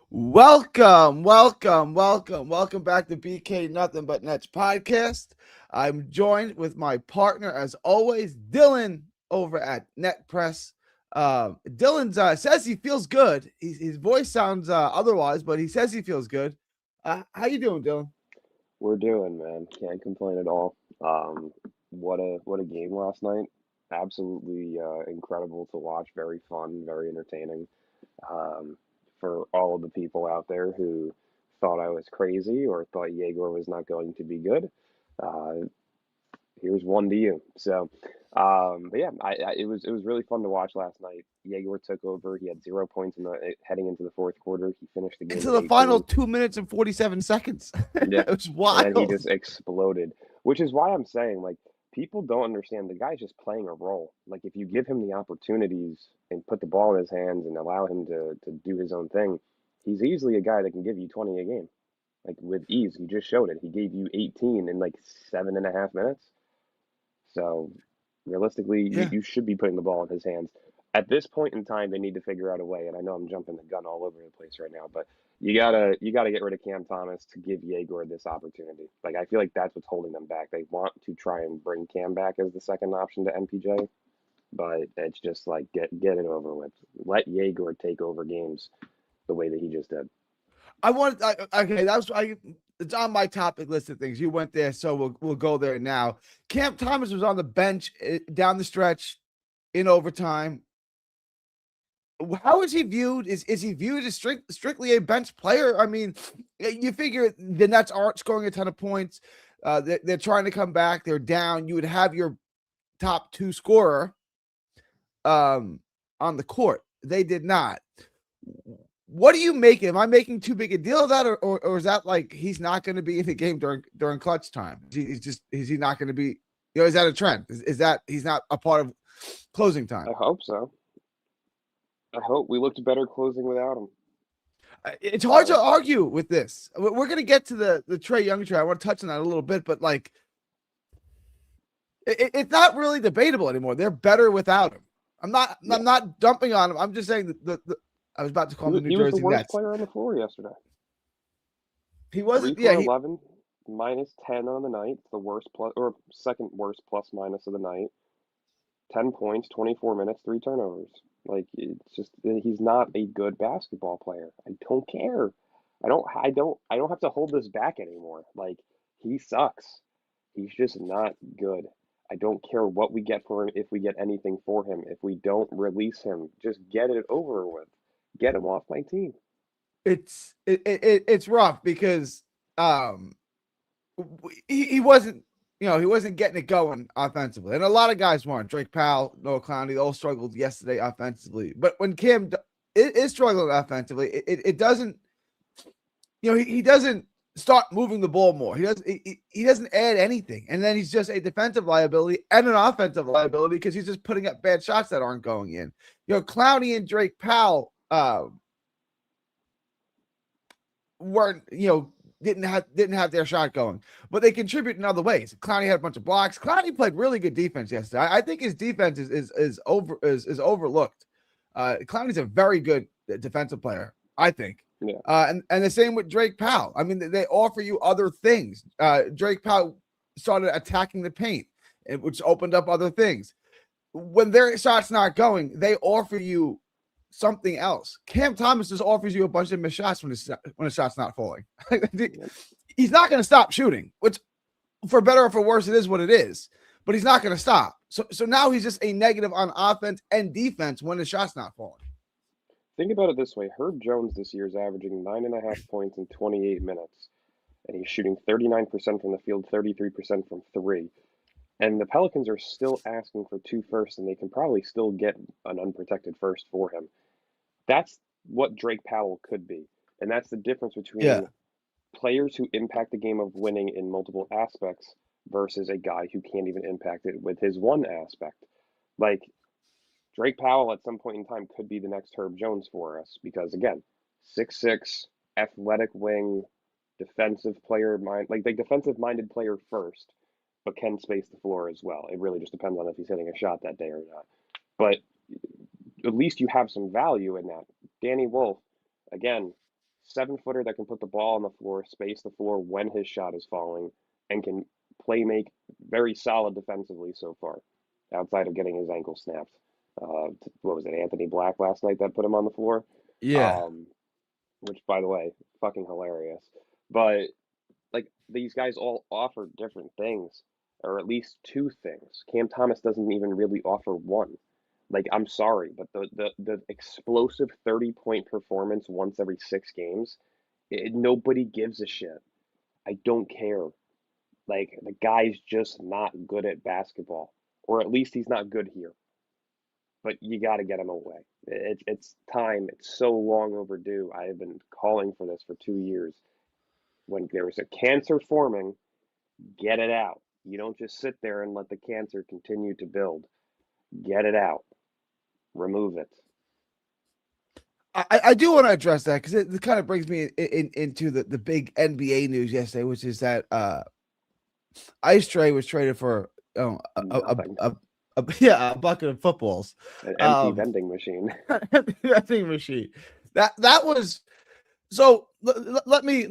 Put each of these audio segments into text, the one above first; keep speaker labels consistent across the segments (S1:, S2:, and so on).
S1: Welcome back to BK Nothing But Nets podcast. I'm joined with my partner, as always, Dylan over at Net Press. Dylan says he feels good. His voice sounds otherwise, but he says he feels good. How you doing, Dylan?
S2: We're doing, man. Can't complain at all. Um, what a game last night. Absolutely incredible to watch. Very fun, very entertaining. Um, for all of the people out there who thought I was crazy or thought Yegor was not going to be good, uh, here's one to you. But yeah, it was really fun to watch last night. Yegor took over. He had 0 points in the heading into the fourth quarter. He finished the game
S1: Into
S2: with
S1: the final
S2: 18.
S1: 2 minutes and 47 seconds.
S2: Yeah.
S1: It was
S2: And then he
S1: wild.
S2: just exploded, which is why I'm saying, like, people don't understand the guy's just playing a role. Like, if you give him the opportunities and put the ball in his hands and allow him to do his own thing, he's easily a guy that can give you 20 a game. Like, with ease. He just showed it. He gave you 18 in like 7.5 minutes. So realistically, you,
S1: Yeah.
S2: you should be putting the ball in his hands. At this point in time, they need to figure out a way, and I know I'm jumping the gun all over the place right now, but you gotta get rid of Cam Thomas to give Yegor this opportunity. Like I feel like that's what's holding them back. They want to try and bring Cam back as the second option to MPJ, but it's just like get it over with. Let Yegor take over games the way that he just did.
S1: Okay, that was I. It's on my topic list of things. You went there, so we'll go there now. Cam Thomas was on the bench down the stretch in overtime. How is he viewed? Is he viewed as strictly a bench player? I mean, you figure the Nets aren't scoring a ton of points. They're trying to come back. They're down. You would have your top two scorer um, on the court. They did not. What do you make? Am I making too big a deal of that, or is that like he's not going to be in the game during clutch time? Is he not going to be? Is that a trend? Is that he's not a part of closing time?
S2: I hope so. I hope we looked better closing without him.
S1: It's hard to
S2: Uh,
S1: argue with this. We're going to get to the Trey Young trade. I want to touch on that a little bit, but like it's not really debatable anymore. They're better without him. I'm not.
S2: yeah,
S1: I'm not dumping on him. I'm just saying that I was about to call
S2: he
S1: him
S2: was,
S1: the New
S2: he was the
S1: Jersey
S2: worst
S1: Nets.
S2: player on the floor yesterday.
S1: He
S2: Three
S1: wasn't. Yeah.
S2: for
S1: He
S2: 11, -10 on the night, the worst plus or second worst plus minus of the night. 10 points, 24 minutes, three turnovers. Like it's just he's not a good basketball player. I don't care. I don't have to hold this back anymore. Like he sucks. He's just not good. I don't care what we get for him if we get anything for him. If we don't release him, just get it over with. Get him off my team.
S1: it's rough because um he wasn't he wasn't getting it going offensively, and a lot of guys weren't. Drake Powell, Noah Clowney, they all struggled yesterday offensively. But when Cam is struggling offensively, it doesn't he doesn't start moving the ball more. He doesn't add anything, and then he's just a defensive liability and an offensive liability because he's just putting up bad shots that aren't going in. Clowney and Drake Powell weren't didn't have their shot going, but they contribute in other ways. Clowney had a bunch of blocks. Clowney played really good defense yesterday. I think his defense is overlooked. Clowney's a very good defensive player, I think.
S2: Yeah.
S1: And the same with Drake Powell. I mean, they offer you other things. Drake Powell started attacking the paint, which opened up other things. When their shot's not going, they offer you something else. Cam Thomas just offers you a bunch of missed shots when the shot's not falling.
S2: Yep.
S1: He's not going to stop shooting, which for better or for worse, it is what it is. But he's not going to stop. So now he's just a negative on offense and defense when the shot's not falling.
S2: Think about it this way: Herb Jones this year is averaging 9.5 points in 28 minutes, and he's shooting 39% from the field, 33% from three. And the Pelicans are still asking for two firsts, and they can probably still get an unprotected first for him. That's what Drake Powell could be. And that's the difference
S1: Yeah.
S2: between players who impact the game of winning in multiple aspects versus a guy who can't even impact it with his one aspect. Like Drake Powell at some point in time could be the next Herb Jones for us because again, 6'6", athletic wing, defensive player mind like defensive minded player first, but can space the floor as well. It really just depends on if he's hitting a shot that day or not. But at least you have some value in that. Danny Wolf, again, 7-footer that can put the ball on the floor, space the floor when his shot is falling, and can play make very solid defensively so far, outside of getting his ankle snapped. What was it, Anthony Black last night that put him on the floor?
S1: Yeah.
S2: Um, which, by the way, fucking hilarious. But like these guys all offer different things, or at least two things. Cam Thomas doesn't even really offer one. Like, I'm sorry, but the explosive 30-point performance once every 6 games, nobody gives a shit. I don't care. Like, the guy's just not good at basketball, or at least he's not good here. But you got to get him away. It's time. It's so long overdue. I have been calling for this for 2 years. When there's a cancer forming, get it out. You don't just sit there and let the cancer continue to build. Get it out. Remove it.
S1: I do want to address that because it kind of brings me into the big NBA news yesterday, which is that Ice Tray was traded for
S2: Nothing.
S1: a bucket of footballs,
S2: An empty vending machine.
S1: vending machine. That was so. Let me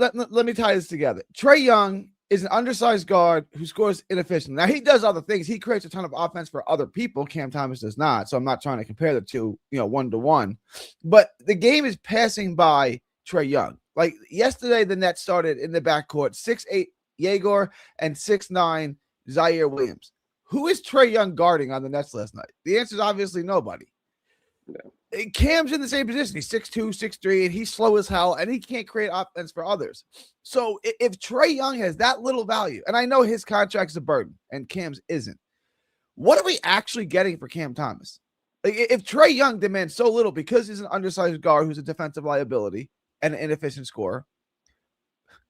S1: tie this together. Trae Young is an undersized guard who scores inefficiently. Now he does other things. He creates a ton of offense for other people. Cam Thomas does not. So I'm not trying to compare the two, 1-to-1. But the game is passing by Trae Young. Like yesterday, the Nets started in the backcourt 6'8" Egor and 6'9" Zaire Williams. Who is Trae Young guarding on the Nets last night? The answer is obviously nobody.
S2: No.
S1: Cam's in the same position. He's 6'2", 6'3", and he's slow as hell, and he can't create offense for others. So if Trae Young has that little value, and I know his contract is a burden, and Cam's isn't, what are we actually getting for Cam Thomas? Like, if Trae Young demands so little because he's an undersized guard who's a defensive liability and an inefficient scorer,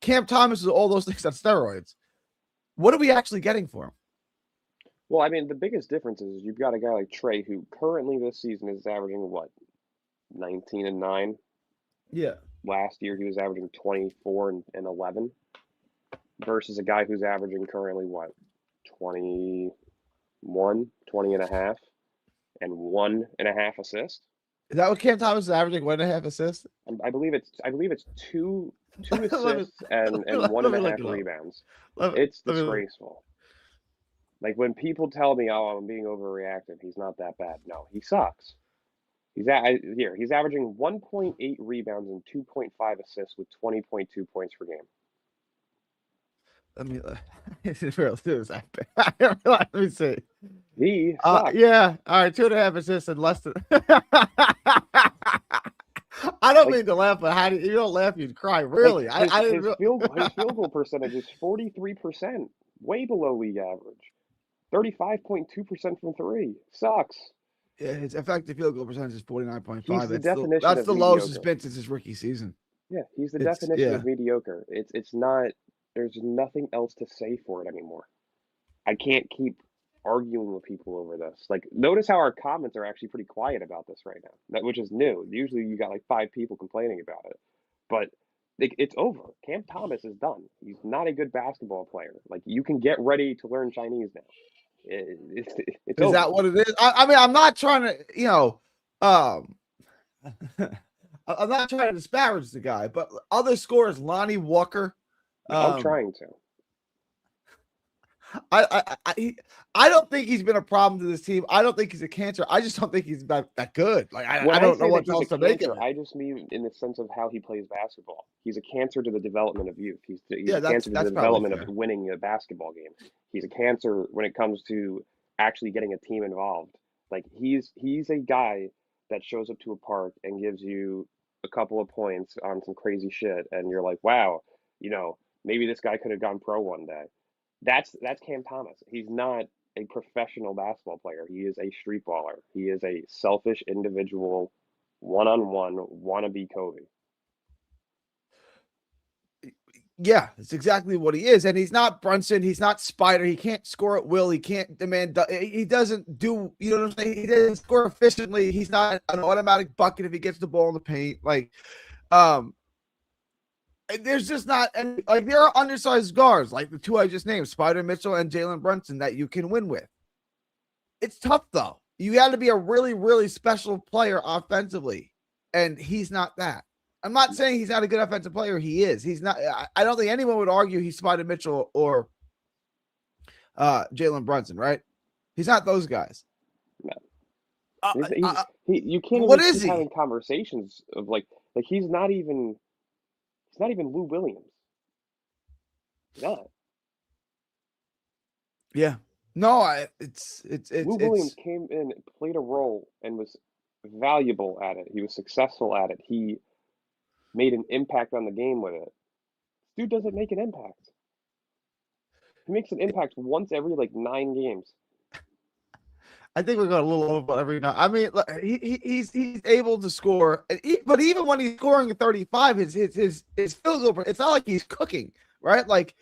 S1: Cam Thomas is all those things on steroids. What are we actually getting for him?
S2: Well, I mean, the biggest difference is you've got a guy like Trae who currently this season is averaging what, 19-9.
S1: Yeah.
S2: Last year he was averaging 24 and 11, versus a guy who's averaging currently what, 21, 20 and a half, and 1.5 assists.
S1: Is that what Cam Thomas is averaging? 1.5 assists?
S2: I believe it's two assists and 1.5 rebounds. It's disgraceful. Like when people tell me, "Oh, I'm being overreactive," he's not that bad. No, he sucks. He's averaging 1.8 rebounds and 2.5 assists with 20.2 points per game.
S1: Let me let me see.
S2: He sucks.
S1: Yeah. All right, 2.5 assists and less than. I don't mean to laugh, but how do you don't laugh? You'd cry. Really?
S2: His field goal percentage is 43%, way below league average. 35.2% from three. Sucks.
S1: Yeah, his effective field goal percentage is 49.5.
S2: He's the definition
S1: that's
S2: of
S1: the lowest
S2: mediocre.
S1: it's been since his rookie season.
S2: Yeah, he's the definition of mediocre. It's not. There's nothing else to say for it anymore. I can't keep arguing with people over this. Like, notice how our comments are actually pretty quiet about this right now, which is new. Usually you got like 5 people complaining about it, but it's over. Cam Thomas is done. He's not a good basketball player. Like, you can get ready to learn Chinese now. It's
S1: is
S2: over.
S1: that what it is? I mean, I'm not trying to, I'm not trying to disparage the guy, but other scorers, Lonnie Walker.
S2: I'm trying to.
S1: I don't think he's been a problem to this team. I don't think he's a cancer. I just don't think he's that good. Like I don't know what else to make of it.
S2: I just mean in the sense of how he plays basketball. He's a cancer to the development of youth. He's a cancer to the development of winning a basketball game. He's a cancer when it comes to actually getting a team involved. Like he's a guy that shows up to a park and gives you a couple of points on some crazy shit, and you're like, wow, maybe this guy could have gone pro one day. That's Cam Thomas. He's not a professional basketball player. He is a street baller. He is a selfish individual, one-on-one wannabe Kobe.
S1: Yeah, it's exactly what he is. And he's not Brunson. He's not Spider. He can't score at will. He can't demand. He doesn't do, you know what I'm saying? He doesn't score efficiently. He's not an automatic bucket if he gets the ball in the paint. Like, there's just not, and like there are undersized guards like the two I just named, Spider Mitchell and Jalen Brunson, that you can win with. It's tough though. You got to be a really, really special player offensively, and he's not that. I'm not saying he's not a good offensive player. He is. He's not. I don't think anyone would argue he's Spider Mitchell or Jalen Brunson, right? He's not those guys.
S2: No.
S1: Uh,
S2: You can't
S1: what
S2: even
S1: is
S2: keep
S1: he?
S2: having conversations of like he's not even Lou Williams. He's not.
S1: Yeah. No,
S2: Lou Williams came in, played a role, and was valuable at it. He was successful at it. He made an impact on the game with it. Dude doesn't make an impact. He makes an impact once every like 9 games.
S1: I think we're going a little over every night. I mean, he's able to score, but even when he's scoring at 35, his field goal, it's not like he's cooking, right? Like,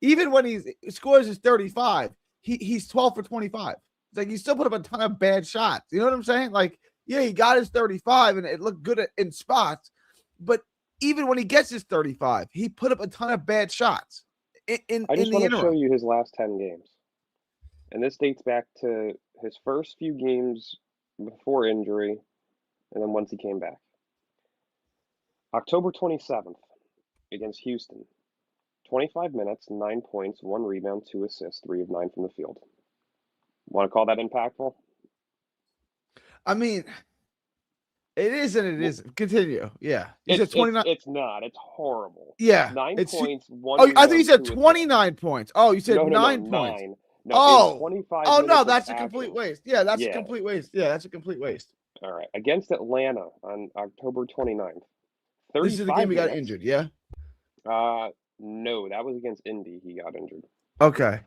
S1: even when he scores his 35, he's 12 for 25. It's like he still put up a ton of bad shots. You know what I'm saying? Like, yeah, he got his 35 and it looked good in spots, but even when he gets his 35, he put up a ton of bad shots.
S2: I just want to show you his last 10 games. And this dates back to his first few games before injury, and then once he came back. October 27th against Houston. 25 minutes, 9 points, 1 rebound, 2 assists, 3 of 9 from the field. Want to call that impactful?
S1: I mean, it is and it isn't. Continue. Yeah.
S2: You said 29. It's not. It's horrible.
S1: Yeah.
S2: 9 points, 1
S1: Oh,
S2: rebound,
S1: I think you said 29 points. Oh, you said 9 points.
S2: 9. No, 25
S1: oh no,
S2: that's
S1: a complete waste. Yeah, that's a complete waste. Yeah, that's a complete waste.
S2: All right. Against Atlanta on October 29th.
S1: This is the game he got injured, yeah?
S2: No, that was against Indy. He got injured.
S1: Okay.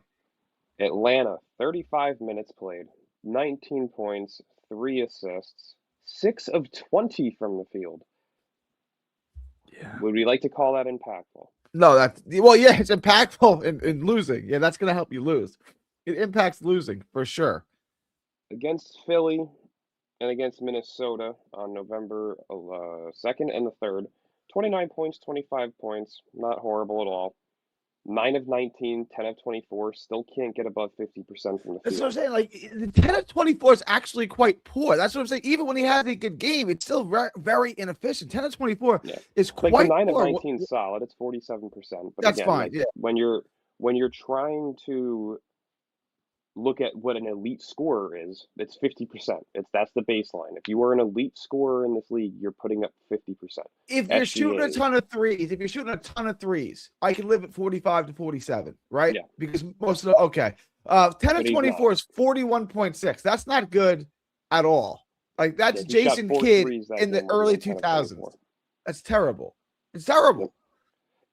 S2: Atlanta, 35 minutes played, 19 points, 3 assists, 6 of 20 from the field.
S1: Yeah.
S2: Would we like to call that impactful?
S1: No, it's impactful in losing. Yeah, that's going to help you lose. It impacts losing for sure.
S2: Against Philly and against Minnesota on November 2nd and the 3rd, 29 points, 25 points, not horrible at all. 9 of 19, 10 of 24, still can't get above 50% from the field.
S1: That's what I'm saying. Like, the 10 of 24 is actually quite poor. That's what I'm saying. Even when he has a good game, it's still very inefficient. 10 of 24 is quite
S2: like 9
S1: poor.
S2: of 19 is solid. It's 47%. But
S1: that's
S2: again,
S1: fine.
S2: Like, when you're trying to look at what an elite scorer is, it's 50%. That's the baseline. If you are an elite scorer in this league, you're putting up 50%.
S1: If you're shooting a ton of threes, I can live at 45 to 47, right?
S2: Yeah.
S1: Because most of 10 of 24 is 41.6. That's not good at all. Like, that's Jason Kidd in the early 2000s. That's terrible. It's terrible.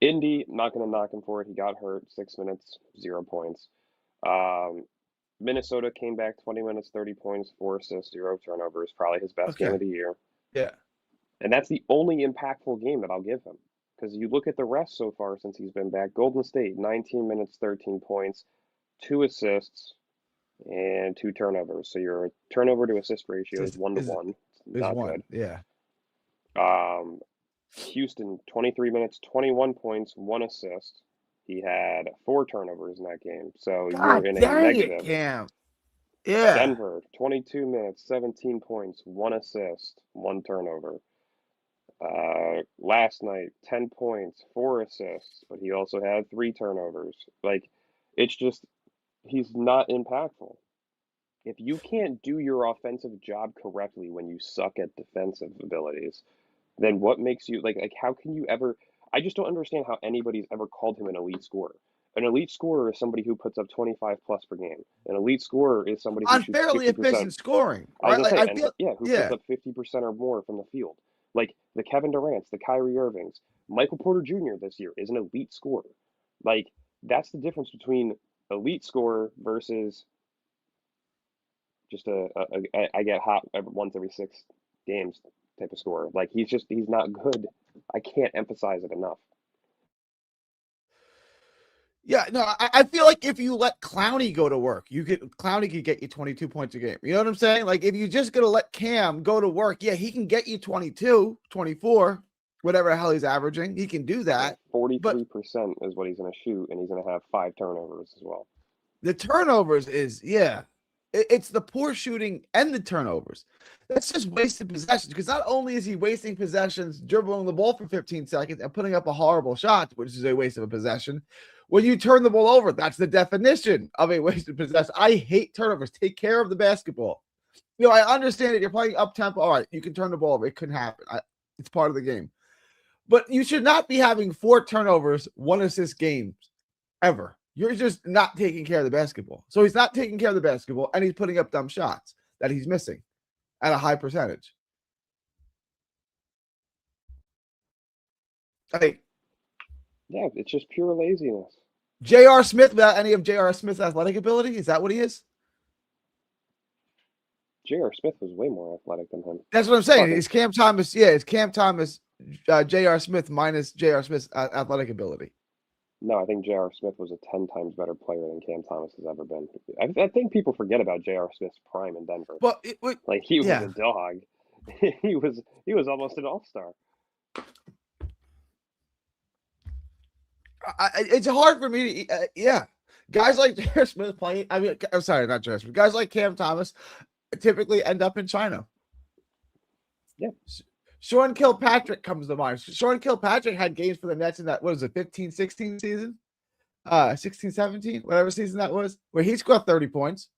S2: Yep. Indy, not going to knock him for it. He got hurt. 6 minutes, 0 points. Minnesota came back 20 minutes, 30 points, 4 assists, 0 turnovers. Probably his best game of the year.
S1: Yeah.
S2: And that's the only impactful game that I'll give him. Because you look at the rest so far since he's been back. Golden State, 19 minutes, 13 points, 2 assists, and 2 turnovers. So your turnover to assist ratio is 1 to 1. Not good.
S1: Yeah.
S2: Houston, 23 minutes, 21 points, 1 assist. He had 4 turnovers in that game. So you're in a negative.
S1: Cam. Yeah.
S2: Denver, 22 minutes, 17 points, 1 assist, 1 turnover. Last night, 10 points, 4 assists, but he also had 3 turnovers. Like, it's just, he's not impactful. If you can't do your offensive job correctly when you suck at defensive abilities, then what makes you, like how can you ever, I just don't understand how anybody's ever called him an elite scorer. An elite scorer is somebody who puts up 25 plus per game. An elite scorer is somebody who shoots 50%.
S1: Efficient scoring.
S2: Right? Who puts up 50% or more from the field. Like the Kevin Durant's, the Kyrie Irvings, Michael Porter Jr. this year is an elite scorer. Like, that's the difference between elite scorer versus just I get hot once every 6 games type of scorer. Like, he's not good. I can't emphasize it enough.
S1: Yeah, no, I feel like if you let Clowney go to work, Clowney could get you 22 points a game. You know what I'm saying? Like, if you're just going to let Cam go to work, yeah, he can get you 22, 24, whatever the hell he's averaging. He can do that.
S2: 43% is what he's going to shoot, and he's going to have 5 turnovers as well.
S1: The turnovers is, It's the poor shooting and the turnovers. That's just wasted possessions because not only is he wasting possessions, dribbling the ball for 15 seconds and putting up a horrible shot, which is a waste of a possession. When you turn the ball over, that's the definition of a wasted possession. I hate turnovers. Take care of the basketball. I understand that you're playing up tempo. All right, you can turn the ball over. It couldn't happen. It's part of the game. But you should not be having 4 turnovers, 1 assist games ever. You're just not taking care of the basketball. So he's not taking care of the basketball, and he's putting up dumb shots that he's missing at a high percentage.
S2: Yeah, it's just pure laziness.
S1: J.R. Smith without any of J.R. Smith's athletic ability? Is that what he is?
S2: J.R. Smith was way more athletic than him.
S1: That's what I'm saying. It's Cam Thomas. Yeah, it's Cam Thomas, J.R. Smith minus J.R. Smith's athletic ability.
S2: No, I think J.R. Smith was a 10 times better player than Cam Thomas has ever been. I think people forget about J.R. Smith's prime in Denver.
S1: Well,
S2: he was a dog. he was almost an all-star.
S1: It's hard for me to, guys like J.R. Smith playing. I mean, I'm sorry, not J.R. Smith. Guys like Cam Thomas typically end up in China.
S2: Yeah.
S1: Sean Kilpatrick comes to mind. Sean Kilpatrick had games for the Nets in that, 15-16 season? 16-17, whatever season that was, where he scored 30 points.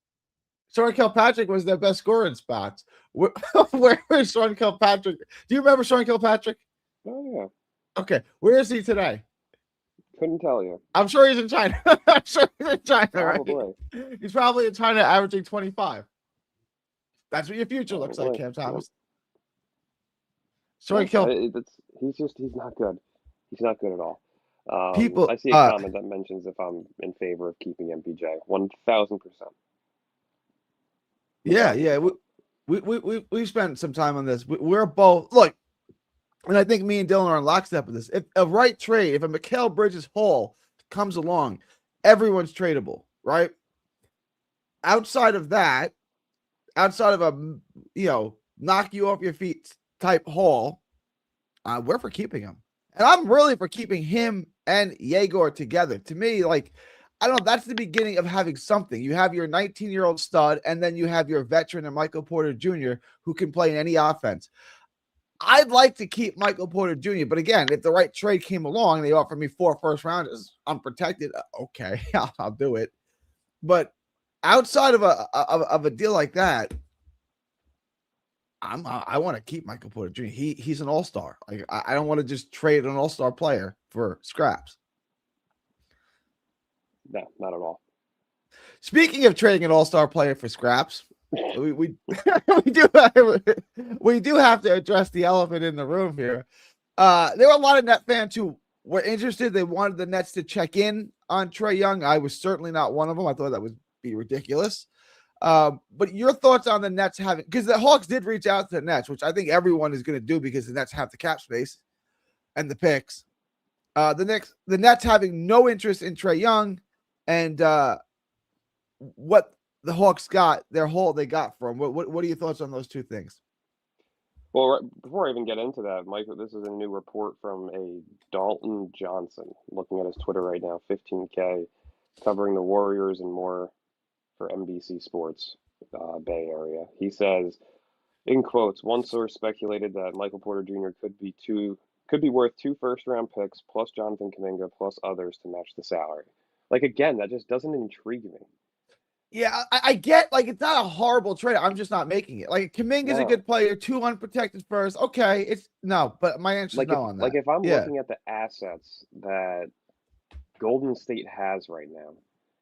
S1: Sean Kilpatrick was their best scorer in spots. Where is Sean Kilpatrick? Do you remember Sean Kilpatrick?
S2: Oh, yeah.
S1: Okay. Where is he today?
S2: Couldn't tell you.
S1: I'm sure he's in China. I'm sure he's in China,
S2: Probably.
S1: Right? He's probably in China averaging 25. That's what your future looks like, Cam Thomas. Sorry, Kill.
S2: He's not good. He's not good at all.
S1: People,
S2: I see a comment that mentions if I'm in favor of keeping MPJ. 1,000%.
S1: Yeah. We spent some time on this. We're both and I think me and Dylan are in lockstep with this. If a right trade, if a Mikal Bridges Hall comes along, everyone's tradable, right? Outside of that, outside of a knock you off your feet type Hall, we're for keeping him. And I'm really for keeping him and Egor together. To me, I don't know, that's the beginning of having something. You have your 19-year-old stud, and then you have your veteran and Michael Porter Jr. who can play in any offense. I'd like to keep Michael Porter Jr., but again, if the right trade came along and they offered me 4 first rounders unprotected, okay, I'll do it. But outside of a deal like that, I want to keep Michael Porter Jr. He's an all-star. I don't want to just trade an all-star player for scraps.
S2: No, not at all.
S1: Speaking of trading an all-star player for scraps, we do have to address the elephant in the room here. There were a lot of Net fans who were interested. They wanted the Nets to check in on Trae Young. I was certainly not one of them. I thought that would be ridiculous. But your thoughts on the Nets having, because the Hawks did reach out to the Nets, which I think everyone is going to do because the Nets have the cap space and the picks. The Nets having no interest in Trae Young, and what the Hawks got, they got from. What are your thoughts on those two things?
S2: Well, before I even get into that, Michael, this is a new report from a Dalton Johnson. Looking at his Twitter right now, 15K, covering the Warriors and more for NBC Sports Bay Area. He says, in quotes, one source speculated that Michael Porter Jr. could be worth 2 first-round picks plus Jonathan Kuminga plus others to match the salary. Again, that just doesn't intrigue me.
S1: Yeah, I get, it's not a horrible trade. I'm just not making it. Kuminga's a good player, 2 unprotected first. Okay, but my answer is no on that.
S2: If I'm looking at the assets that Golden State has right now,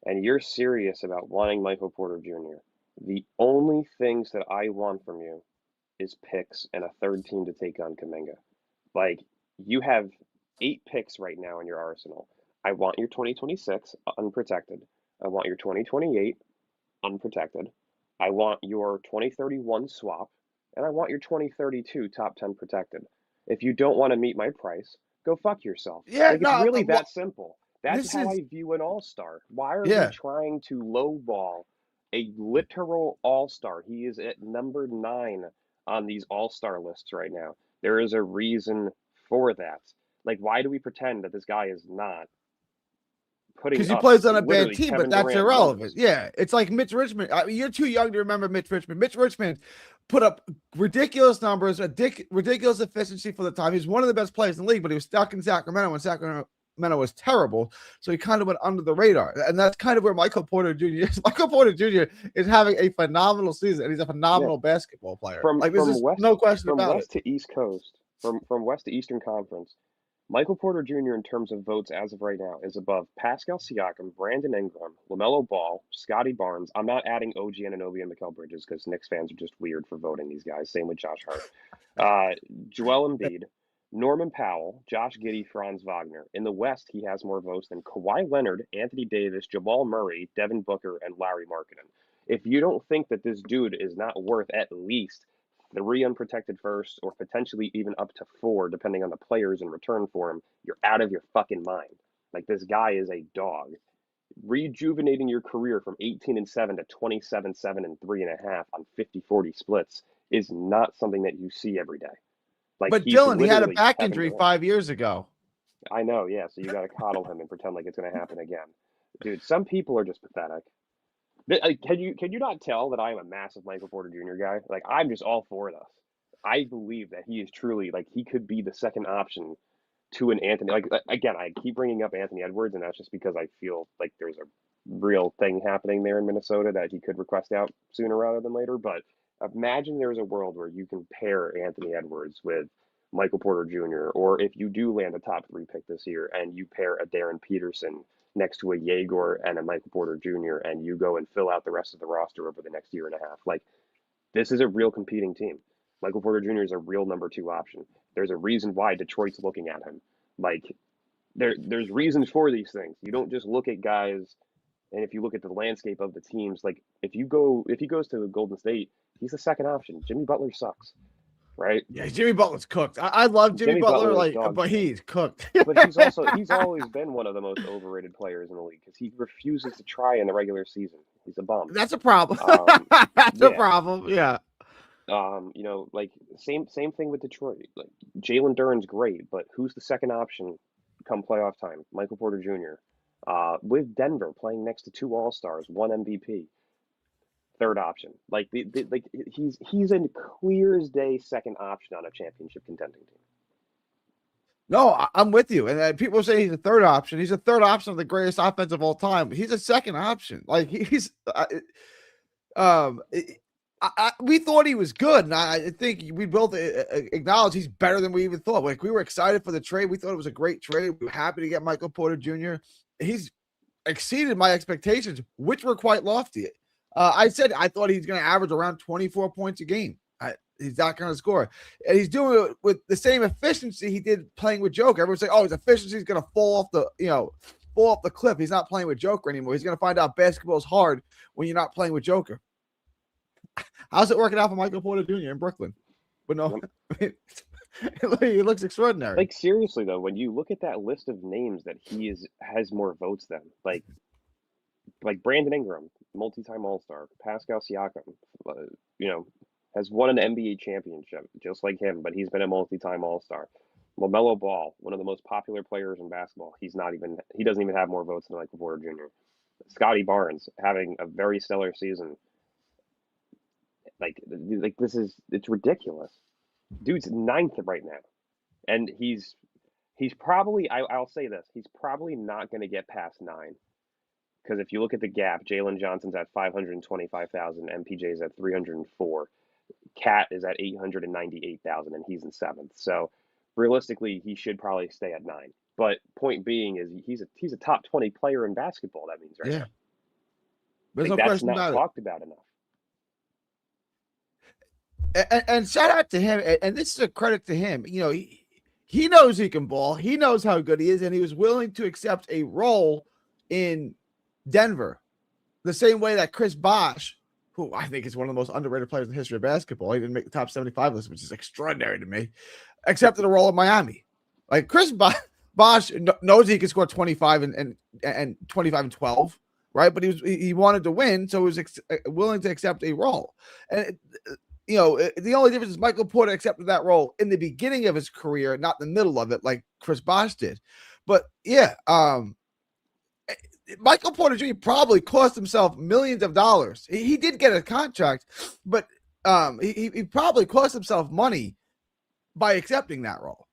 S2: and you're serious about wanting Michael Porter Jr., the only things that I want from you is picks and a third team to take on Kuminga. You have 8 picks right now in your arsenal. I want your 2026 unprotected. I want your 2028 unprotected. I want your 2031 swap, and I want your 2032 top 10 protected. If you don't want to meet my price, go fuck yourself.
S1: Yeah,
S2: it's really that simple. That's how I view an all-star. Why are we trying to lowball a literal all-star? He is at number 9 on these all-star lists right now. There is a reason for that. Why do we pretend that this guy is not putting
S1: Because he
S2: up
S1: plays on a bad
S2: literally
S1: team,
S2: Kevin
S1: but that's
S2: Durant
S1: irrelevant.
S2: numbers.
S1: Yeah, it's like Mitch Richmond. I mean, you're too young to remember Mitch Richmond. Mitch Richmond put up ridiculous numbers, ridiculous efficiency for the time. He's one of the best players in the league, but he was stuck in Sacramento when Sacramento was terrible. So he kind of went under the radar. And that's kind of where Michael Porter Jr. is. Michael Porter Jr. is having a phenomenal season, and he's a
S2: Yeah,
S1: phenomenal basketball player.
S2: from
S1: Like, there's
S2: from
S1: just
S2: west
S1: no question
S2: from
S1: about it.
S2: west to East Coast, from west to Eastern Conference. Michael Porter Jr. in terms of votes as of right now is above Pascal Siakam, Brandon Ingram, LaMelo Ball, Scotty Barnes. I'm not adding OG Anunoby and Mikal Bridges because Knicks fans are just weird for voting these guys. Same with Josh Hart. Joel Embiid, Norman Powell, Josh Giddey, Franz Wagner. In the West, he has more votes than Kawhi Leonard, Anthony Davis, Jamal Murray, Devin Booker, and Larry Markkinen. If you don't think that this dude is not worth at least 3 unprotected firsts, or potentially even up to 4, depending on the players in return for him, you're out of your fucking mind. Like, this guy is a dog. Rejuvenating your career from 18-7 to 27-7 and 3.5 on 50-40 splits is not something that you see every day. Like,
S1: But
S2: he's
S1: Dylan, he had a
S2: literally
S1: back
S2: Kevin
S1: injury
S2: Durant.
S1: 5 years ago.
S2: I know, yeah. So you got to coddle him and pretend like it's going to happen again, dude. Some people are just pathetic. Can you not tell that I am a massive Michael Porter Jr. guy? Like, I'm just all for this. I believe that he is truly, like, he could be the second option to an Anthony. Like, again, I keep bringing up Anthony Edwards, and that's just because I feel like there's a real thing happening there in Minnesota that he could request out sooner rather than later. But imagine there's a world where you can pair Anthony Edwards with Michael Porter Jr., or if you do land a top 3 pick this year and you pair a Darren Peterson next to a Egor and a Michael Porter Jr., and you go and fill out the rest of the roster over the next year and a half. Like, this is a real competing team. Michael Porter Jr. is a real number 2 option. There's a reason why Detroit's looking at him. Like, there's reasons for these things. You don't just look at guys, and if you look at the landscape of the teams, like, if he goes to Golden State, he's the second option. Jimmy Butler sucks, right?
S1: Yeah, Jimmy Butler's cooked. I love Jimmy Butler, like, but he's cooked.
S2: But he's always been one of the most overrated players in the league because he refuses to try in the regular season. He's a bum.
S1: That's a problem. That's a problem. Yeah.
S2: You know, like, same thing with Detroit. Like, Jalen Duren's great, but who's the second option come playoff time? Michael Porter Jr. With Denver playing next to 2 All-Stars, 1 MVP, third option. Like, he's a clear as day second option on a championship contending team.
S1: No, I'm with you. And people say he's a third option. He's a third option of the greatest offense of all time. He's a second option. Like, he's we thought he was good, and I think we both acknowledge he's better than we even thought. Like, we were excited for the trade. We thought it was a great trade. We were happy to get Michael Porter Jr. He's exceeded my expectations, which were quite lofty. I said I thought he's going to average around 24 points a game. He's not going to score, and he's doing it with the same efficiency he did playing with Joker. Everyone's saying, "Oh, his efficiency is going to fall off the cliff." He's not playing with Joker anymore. He's going to find out basketball is hard when you're not playing with Joker. How's it working out for Michael Porter Jr. in Brooklyn? But no, he looks extraordinary.
S2: Like, seriously though, when you look at that list of names that has more votes than, like Brandon Ingram, multi-time All-Star, Pascal Siakam, has won an NBA championship just like him, but he's been a multi-time All-Star. LaMelo Ball, one of the most popular players in basketball, he doesn't even have more votes than Michael Porter Jr. Scotty Barnes having a very stellar season. Like it's ridiculous. Dude's 9th right now, and he's probably, I'll say this, he's probably not going to get past 9, because if you look at the gap, Jalen Johnson's at 525,000, MPJ's at 304, Cat is at 898,000, and he's in 7th. So realistically, he should probably stay at 9. But point being is he's a top 20 player in basketball. That means right now.
S1: There's
S2: like,
S1: no
S2: that's
S1: question
S2: not
S1: about
S2: talked about enough.
S1: And shout out to him, and this is a credit to him. You know, he knows he can ball. He knows how good he is, and he was willing to accept a role in Denver, the same way that Chris Bosh, who I think is one of the most underrated players in the history of basketball, he didn't make the top 75 list, which is extraordinary to me, accepted a role in Miami. Like, Chris Bosh knows he can score 25 and 25 and 12, right? But he wanted to win, so he was willing to accept a role. And the only difference is Michael Porter accepted that role in the beginning of his career, not the middle of it, like Chris Bosh did. But yeah, Michael Porter Jr. probably cost himself millions of dollars. He did get a contract, but he probably cost himself money by accepting that role,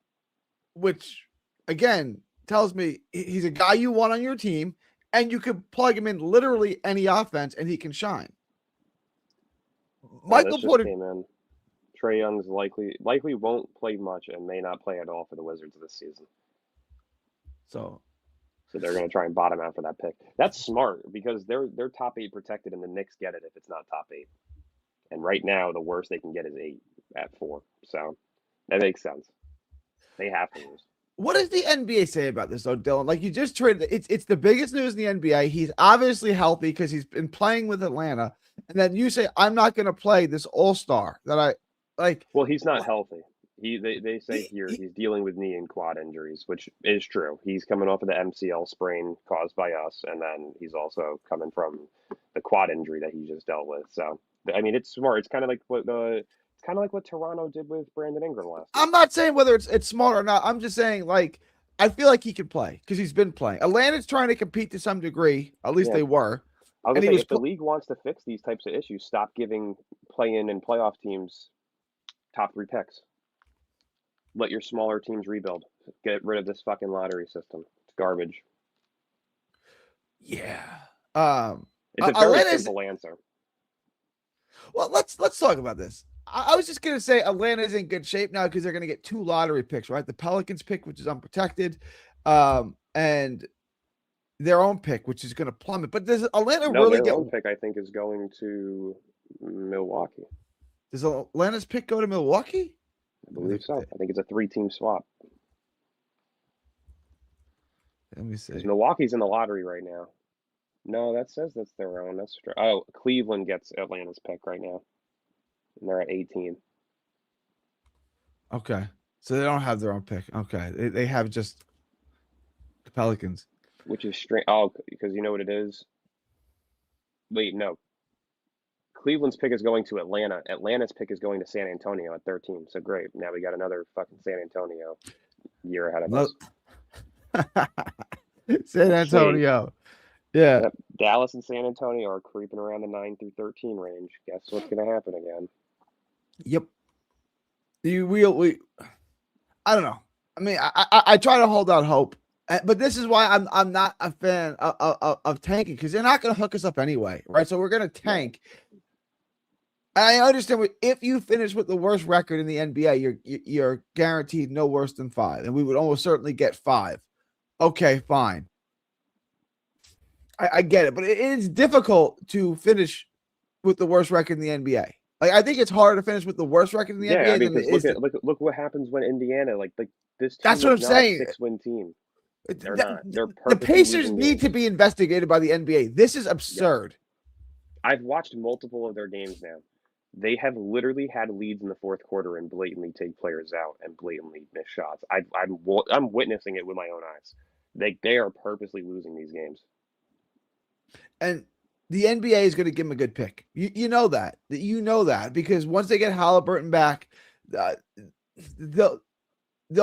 S1: which again tells me he's a guy you want on your team, and you could plug him in literally any offense, and he can shine. Michael
S2: this
S1: Porter
S2: just came in. Trae Young's likely won't play much and may not play at all for the Wizards this season.
S1: So
S2: they're going to try and bottom out for that pick. That's smart because they're top 8 protected, and the Knicks get it if it's not top 8. And right now, the worst they can get is 8 at 4. So that makes sense. They have to lose.
S1: what does the NBA say about this, though, Dylan? Like, you just traded. It's the biggest news in the NBA. He's obviously healthy because he's been playing with Atlanta. And then you say, I'm not going to play this all-star that I like.
S2: Well, he's not healthy. They say here he's dealing with knee and quad injuries, which is true. He's coming off of the MCL sprain caused by us, and then he's also coming from the quad injury that he just dealt with. So, I mean, it's smart. It's kind of like what Toronto did with Brandon Ingram last year.
S1: I'm not saying whether it's smart or not. I'm just saying, like, I feel like he can play because he's been playing. Atlanta's trying to compete to some degree. At least they were.
S2: I was going to say, if the league wants to fix these types of issues, stop giving play-in and playoff teams top 3 picks. Let your smaller teams rebuild. Get rid of this fucking lottery system. It's garbage.
S1: Yeah.
S2: It's a very simple answer.
S1: Well, let's talk about this. I was just going to say Atlanta's in good shape now because they're going to get 2 lottery picks, right? The Pelicans pick, which is unprotected, and their own pick, which is going to plummet. But does Atlanta really
S2: their
S1: get
S2: own pick? I think is going to Milwaukee.
S1: Does Atlanta's pick go to Milwaukee?
S2: I believe so. I think it's a 3-team swap.
S1: Let me see.
S2: Milwaukee's in the lottery right now. No, that says that's their own. That's true. Oh, Cleveland gets Atlanta's pick right now, and they're at 18.
S1: Okay, so they don't have their own pick. Okay, they have just the Pelicans,
S2: which is strange. Oh, because you know what it is. Wait, no. Cleveland's pick is going to Atlanta. Atlanta's pick is going to San Antonio at 13. So great. Now we got another fucking San Antonio year ahead of us.
S1: San Antonio. Yeah.
S2: Yep. Dallas and San Antonio are creeping around the 9 through 13 range. Guess what's going to happen again?
S1: Yep. I don't know. I mean, I try to hold out hope, but this is why I'm not a fan of tanking, because they're not going to hook us up anyway, right? So we're going to tank. I understand if you finish with the worst record in the NBA, you're guaranteed no worse than 5, and we would almost certainly get 5. Okay, fine. I get it, but it is difficult to finish with the worst record in the NBA. Like, I think it's harder to finish with the worst record in the NBA.
S2: I mean, look what happens when Indiana, like this team.
S1: That's what I'm saying.
S2: 6-win team. They're not. They're
S1: the Pacers need to be investigated by the NBA. This is absurd.
S2: Yeah. I've watched multiple of their games now. They have literally had leads in the fourth quarter and blatantly take players out and blatantly miss shots. I'm witnessing it with my own eyes. They are purposely losing these games.
S1: And the NBA is going to give them a good pick. You know that. You know that because once they get Halliburton back, they'll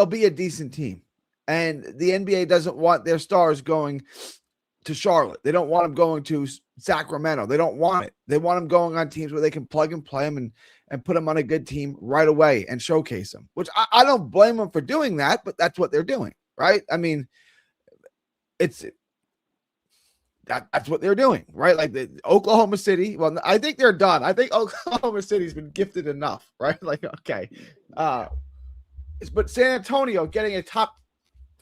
S1: be a decent team. And the NBA doesn't want their stars going to Charlotte. They don't want them going to Sacramento. They don't want it. They want them going on teams where they can plug and play them and put them on a good team right away and showcase them, which I don't blame them for doing that, but that's what they're doing, right? I mean, that's what they're doing, right? Like the Oklahoma City. Well, I think they're done. I think Oklahoma City's been gifted enough, right? Like, okay. But San Antonio getting a top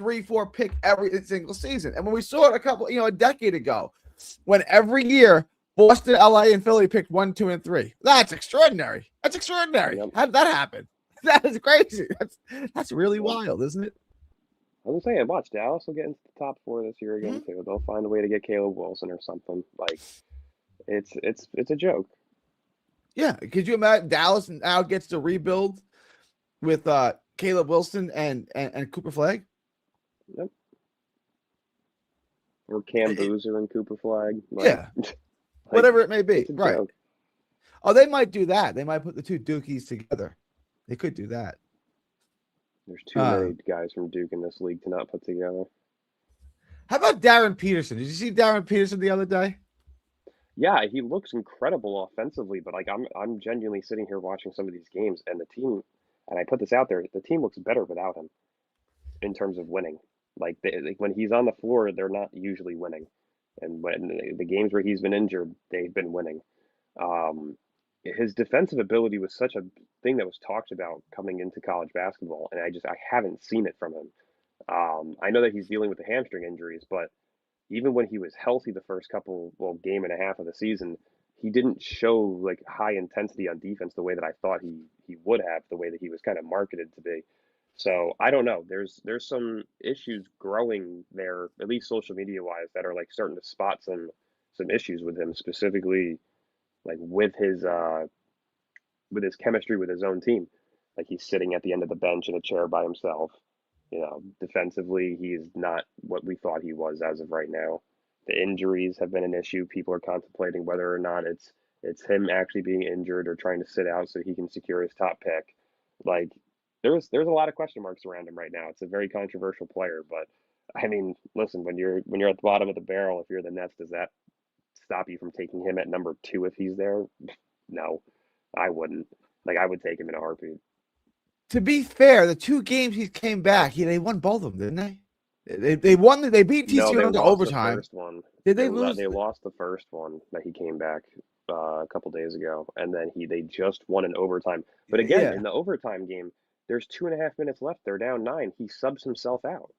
S1: 3-4 pick every single season. And when we saw it a decade ago, when every year Boston, LA, and Philly picked 1, 2, and 3. That's extraordinary. That's extraordinary. Yep. How did that happen? That is crazy. That's really wild, isn't it?
S2: I was saying, watch, Dallas will get into the top 4 this year again too. They'll find a way to get Caleb Wilson or something. Like, it's a joke.
S1: Yeah, could you imagine Dallas now gets to rebuild with Caleb Wilson and Cooper Flagg?
S2: Yep. Or Cam Boozer and Cooper Flagg.
S1: Yeah. Whatever it may be. Right. Joke. Oh, they might do that. They might put the 2 Dukies together. They could do that.
S2: There's too many guys from Duke in this league to not put together.
S1: How about Darren Peterson? Did you see Darren Peterson the other day?
S2: Yeah, he looks incredible offensively, but like I'm genuinely sitting here watching some of these games and the team, and I put this out there, the team looks better without him in terms of winning. Like when he's on the floor, they're not usually winning, and when the games where he's been injured, they've been winning. Um, his defensive ability was such a thing that was talked about coming into college basketball, and I haven't seen it from him. I know that he's dealing with the hamstring injuries, but even when he was healthy the first couple, well, game and a half of the season, he didn't show like high intensity on defense the way that I thought he would have, the way that he was kind of marketed to be. So I don't know. There's some issues growing there, at least social media wise, that are like starting to spot some issues with him, specifically like with his chemistry with his own team. Like he's sitting at the end of the bench in a chair by himself. Defensively, he's not what we thought he was as of right now. The injuries have been an issue. People are contemplating whether or not it's him actually being injured or trying to sit out so he can secure his top pick. Like there's a lot of question marks around him right now. It's a very controversial player, but I mean, listen, when you're at the bottom of the barrel, if you're the Nets, does that stop you from taking him at number two if he's there? No, I wouldn't. Like I would take him in a heartbeat.
S1: To be fair, the two games he came back, they won both of them, didn't they? They won. They beat
S2: No,
S1: TCU
S2: they
S1: into
S2: lost the
S1: overtime.
S2: first one.
S1: Did they lose?
S2: They lost the first one that he came back a couple days ago, and then they just won in overtime. But again,
S1: Yeah,
S2: in the overtime game, there's 2.5 minutes left. They're down nine. He subs himself out.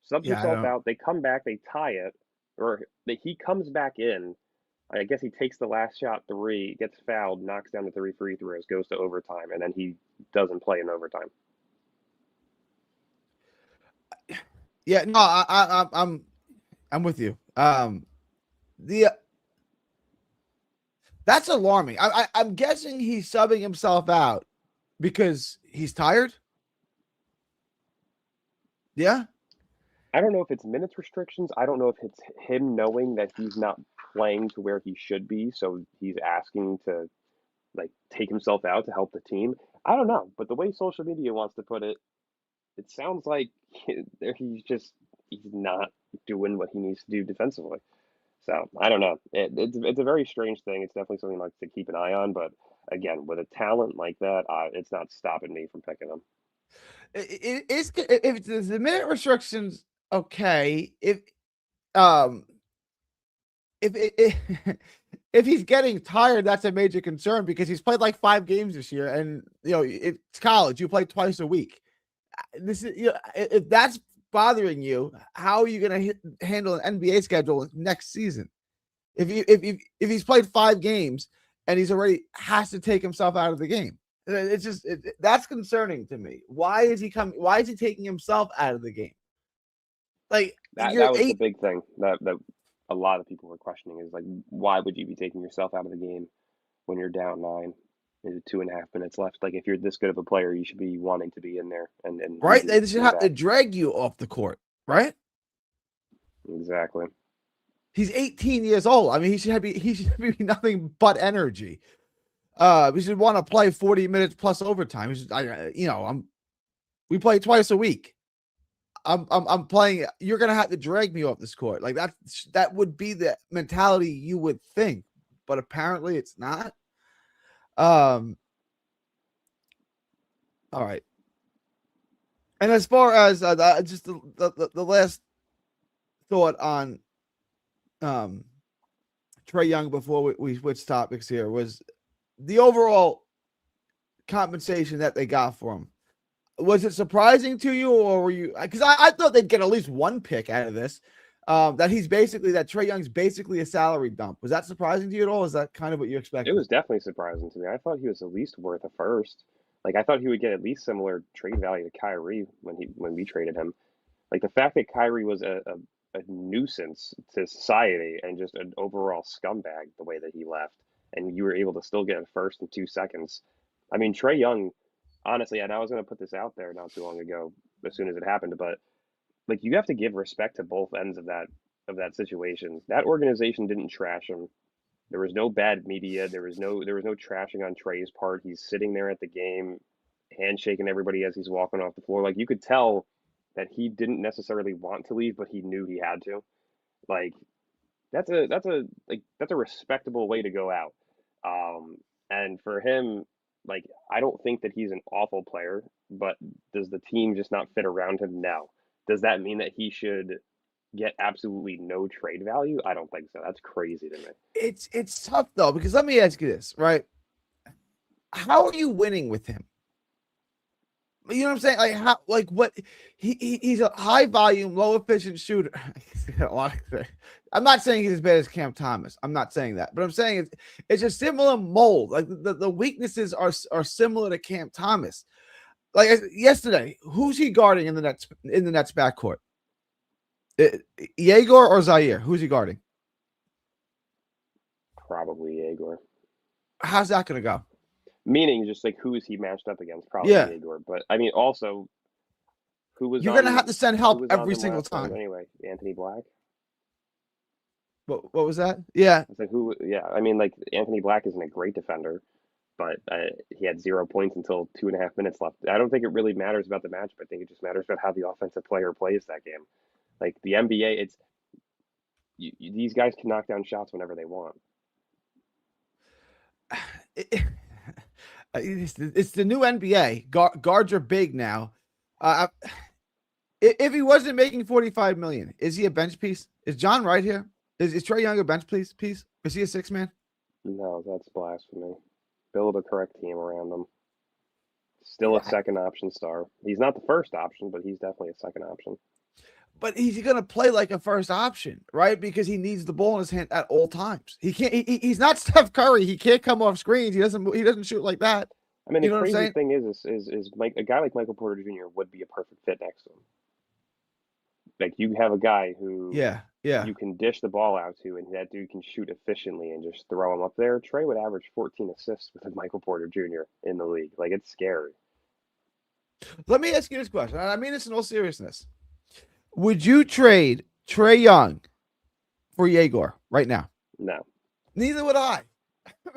S2: Subs
S1: yeah. I
S2: himself
S1: don't.
S2: out. They come back. They tie it, or he comes back in. I guess he takes the last shot three, gets fouled, knocks down the three free throws, goes to overtime, and then he doesn't play in overtime.
S1: Yeah, no, I'm with you. The That's alarming. I'm guessing he's subbing himself out because he's tired. Yeah,
S2: I don't know if it's minutes restrictions. I don't know if it's him knowing that he's not playing to where he should be, so he's asking to like take himself out to help the team. I don't know, but the way social media wants to put it, it sounds like he's not doing what he needs to do defensively. So I don't know. It's a very strange thing. It's definitely something like to keep an eye on. But again, with a talent like that, it's not stopping me from picking him.
S1: it's if the minute restrictions. Okay, um if if he's getting tired, that's a major concern because he's played like 5 games this year, and it's college. You play twice a week. This is if that's bothering you, how are you going to handle an NBA schedule next season? If he's played 5 games and he's already has to take himself out of the game, it's just that's concerning to me. Why is he coming? Why is he taking himself out of the game? Like
S2: That
S1: you're
S2: was the
S1: eight.
S2: big thing that a lot of people were questioning is like, why would you be taking yourself out of the game when you're down nine? There's 2.5 minutes left. Like if you're this good of a player, you should be wanting to be in there and
S1: Right?
S2: using
S1: They
S2: your
S1: should
S2: team
S1: have to
S2: back.
S1: drag you off the court, right?
S2: Exactly.
S1: He's 18 years old. I mean, he should be nothing but energy. We should want to play 40 minutes plus overtime. We play twice a week. I'm playing. You're gonna have to drag me off this court. Like that would be the mentality you would think, but apparently it's not. Um. All right. And as far as just the last thought on um Trey Young before we switch topics here was the overall compensation that they got for him. Was it surprising to you, or were you? Because I thought they'd get at least one pick out of this. That Trey Young's basically a salary dump. Was that surprising to you at all? Is that kind of what you
S2: It
S1: expected?
S2: was definitely surprising to me. I thought he was at least worth a first. Like I thought he would get at least similar trade value to Kyrie when we traded him. Like the fact that Kyrie was a nuisance to society and just an overall scumbag the way that he left, and you were able to still get a first in 2 seconds. I mean, Trey Young, honestly, and I was going to put this out there not too long ago, as soon as it happened, but like you have to give respect to both ends of that situation. That organization didn't trash him. There was no bad media. There was no trashing on Trey's part. He's sitting there at the game, handshaking everybody as he's walking off the floor. Like you could tell that he didn't necessarily want to leave, but he knew he had to. Like that's a respectable way to go out. Um, and for him, like I don't think that he's an awful player, but does the team just not fit around him? No. Does that mean that he should get absolutely no trade value? I don't think so. That's crazy to me.
S1: It's tough though, because let me ask you this, right? How are you winning with him? You know what I'm saying? Like how, like what he's a high volume, low efficient shooter. I'm not saying he's as bad as Cam Thomas. I'm not saying that, but I'm saying it's a similar mold. Like the weaknesses are similar to Cam Thomas. Like yesterday, who's he guarding in the Nets backcourt? Egor or Zaire? Who's he guarding?
S2: Probably Egor.
S1: How's that going to go?
S2: Meaning, just like who is he matched up against? Probably Egor. But I mean, also, who was
S1: you're going to have to send help every
S2: them
S1: single
S2: last night
S1: time.
S2: anyway? Anthony Black.
S1: What was that? Yeah.
S2: It's like who? Yeah, I mean, like Anthony Black isn't a great defender, but he had 0 points until 2.5 minutes left. I don't think it really matters about the matchup. I think it just matters about how the offensive player plays that game. Like the NBA, it's these guys can knock down shots whenever they want.
S1: It's the new NBA. Guards are big now. If he wasn't making $45 million, is he a bench piece? Is John right here? Is Trae Young a bench piece? Is he a six man?
S2: No, that's blasphemy. Build a correct team around him. Still a second option star. He's not the first option, but he's definitely a second option.
S1: But he's going to play like a first option, right? Because he needs the ball in his hand at all times. He can't. He's not Steph Curry. He can't come off screens. He doesn't shoot like that.
S2: I mean, the crazy thing is a guy like Michael Porter Jr. would be a perfect fit next to him. Like you have a guy who you can dish the ball out to, and that dude can shoot efficiently and just throw him up there. Trae would average 14 assists with Michael Porter Jr. in the league. Like it's scary.
S1: Let me ask you this question. I mean this in all seriousness. Would you trade Trae Young for Egor right now?
S2: No.
S1: Neither would I.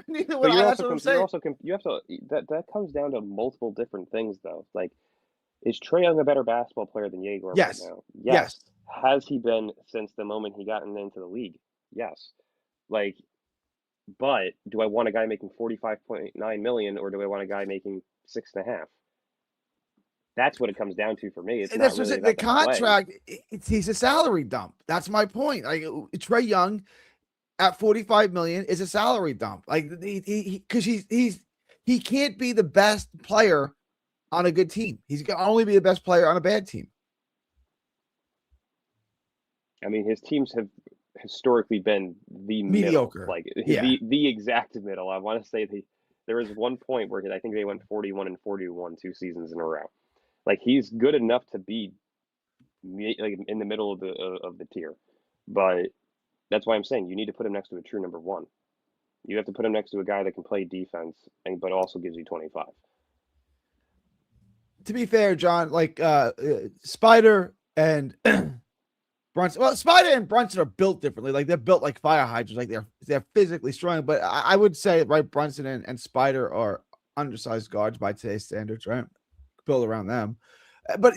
S1: Neither would I. That's what I'm saying.
S2: You have to. That comes down to multiple different things, though. Like, is Trae Young a better basketball player than Egor right now? Yes. Has he been since the moment he got into the league? Yes. Like, but do I want a guy making $45.9 million, or do I want a guy making $6.5? That's what it comes down to for me. It's not really about the
S1: contract. He's a salary dump. That's my point. Like Trae Young at $45 million is a salary dump. Like because he can't be the best player on a good team. He's going to only be the best player on a bad team.
S2: I mean, his teams have historically been the
S1: mediocre,
S2: middle, the exact middle. I want to say there was one point where I think they went 41-41 2 seasons in a row. Like he's good enough to be like in the middle of the tier, but that's why I'm saying you need to put him next to a true number one. You have to put him next to a guy that can play defense but also gives you 25.
S1: To be fair, John, like Spider and Brunson. Well, Spider and Brunson are built differently. Like they're built like fire hydrants. Like they're physically strong. But I would say right, Brunson and Spider are undersized guards by today's standards, right? Build around them. But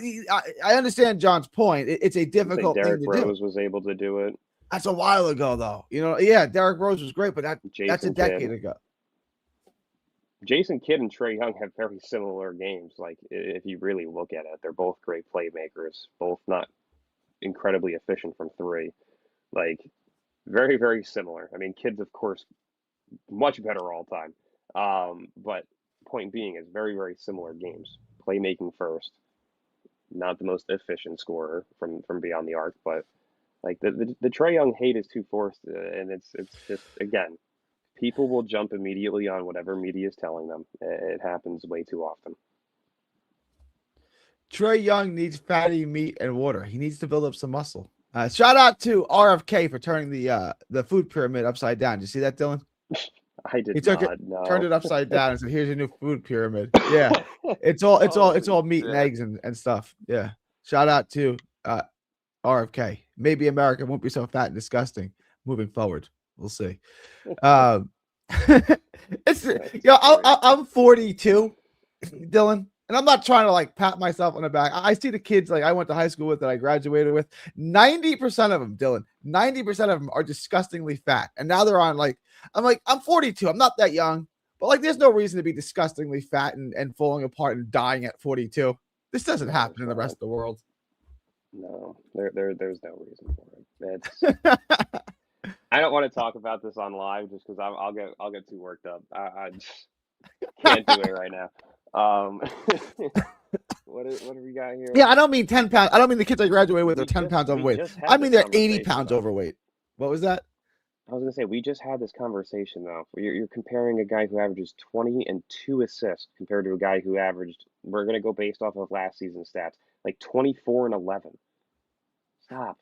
S1: I understand John's point. It's a difficult thing to do.
S2: Derrick Rose was able to do it.
S1: That's a while ago, though. You know, Derrick Rose was great, but that's a decade ago.
S2: Jason Kidd and Trae Young have very similar games. Like, if you really look at it, they're both great playmakers, both not incredibly efficient from three. Like, very, very similar. I mean, Kidd's, of course, much better all time. But point being is very, very similar games. Playmaking first, not the most efficient scorer from beyond the arc, but like the Trae Young hate is too forced, and it's just again, people will jump immediately on whatever media is telling them. It happens way too often.
S1: Trae Young needs fatty meat and water. He needs to build up some muscle. Shout out to RFK for turning the food pyramid upside down. Did you see that, Dylan?
S2: I did not.
S1: Turned it upside down and said, "Here's your new food pyramid." Yeah, it's all meat and eggs and stuff. Yeah. Shout out to RFK. Maybe America won't be so fat and disgusting moving forward. We'll see. I'm 42, Dylan. and I'm not trying to like pat myself on the back. I see the kids like I went to high school with that I graduated with. 90% of them, Dylan, 90% of them are disgustingly fat. And now they're on like, I'm 42. I'm not that young, but like there's no reason to be disgustingly fat and falling apart and dying at 42. This doesn't happen in the rest of the world.
S2: No, there's no reason for it. I don't want to talk about this on live just because I'll get too worked up. I just can't do it right now. What have we got here?
S1: Yeah, I don't mean 10 pounds. I don't mean the kids I graduated with are 10 pounds overweight. I mean they're 80 pounds overweight. What was that?
S2: I was gonna say we just had this conversation though. You're comparing a guy who averages 20 and 2 assists compared to a guy who averaged. We're gonna go based off of last season's stats, like 24 and 11. Stop.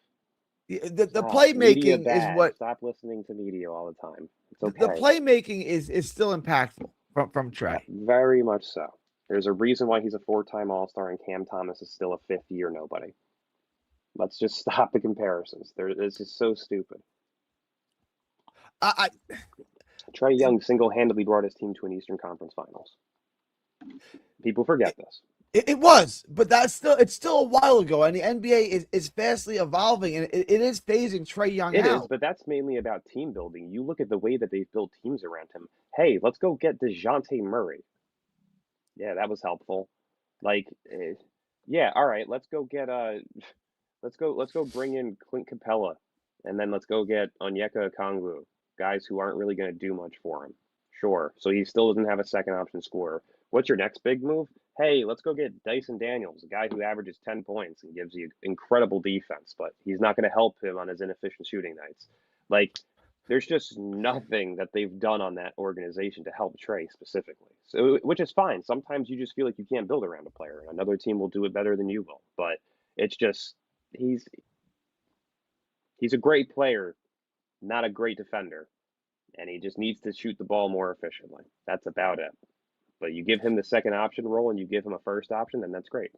S1: The playmaking is what.
S2: Stop listening to media all the time. It's okay.
S1: The playmaking is still impactful from Trey.
S2: Very much so. There's a reason why he's a 4-time All-Star and Cam Thomas is still a fifth-year nobody. Let's just stop the comparisons. This is so stupid. Trey Young single-handedly brought his team to an Eastern Conference Finals. People forget this.
S1: It was, but it's still a while ago, and the NBA is fastly evolving, and it is phasing Trey Young out.
S2: It is, but that's mainly about team building. You look at the way that they've built teams around him. Hey, let's go get DeJounte Murray. Yeah, that was helpful. Like, yeah, all right, let's go bring in Clint Capella, and then let's go get Onyeka Okongwu, guys who aren't really going to do much for him. Sure, so he still doesn't have a second option scorer. What's your next big move? Hey, let's go get Dyson Daniels, a guy who averages 10 points and gives you incredible defense, but he's not going to help him on his inefficient shooting nights. Like, there's just nothing that they've done on that organization to help Trey specifically. So, which is fine. Sometimes you just feel like you can't build around a player, and another team will do it better than you will. But it's just he's a great player, not a great defender, and he just needs to shoot the ball more efficiently. That's about it. But you give him the second option role and you give him a first option, then that's great.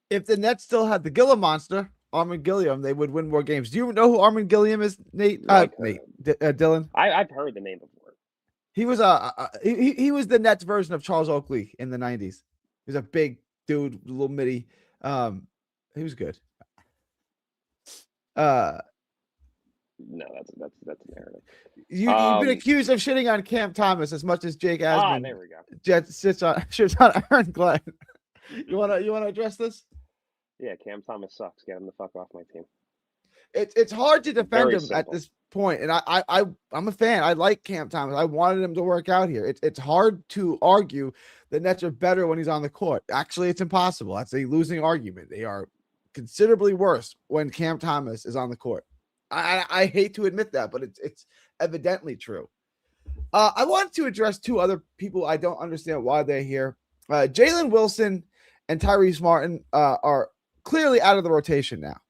S1: If the Nets still had the Gilla monster, Armin Gilliam, they would win more games. Do you know who Armin Gilliam is, Nate? Dylan?
S2: I've heard the name before.
S1: He was he was the Nets version of Charles Oakley in the 90s. He was a big dude, little midi. He was good.
S2: No, that's a narrative.
S1: You've been accused of shitting on Cam Thomas as much as Jake Asman.
S2: There we go.
S1: Shits on Aaron Glenn. You wanna address this?
S2: Yeah, Cam Thomas sucks. Get him the fuck off my team.
S1: It's hard to defend him at this point, and I'm a fan. I like Cam Thomas. I wanted him to work out here. It's hard to argue the Nets are better when he's on the court. Actually, it's impossible. That's a losing argument. They are considerably worse when Cam Thomas is on the court. I hate to admit that, but it's evidently true. I want to address two other people. I don't understand why they're here. Jalen Wilson and Tyrese Martin are clearly out of the rotation now.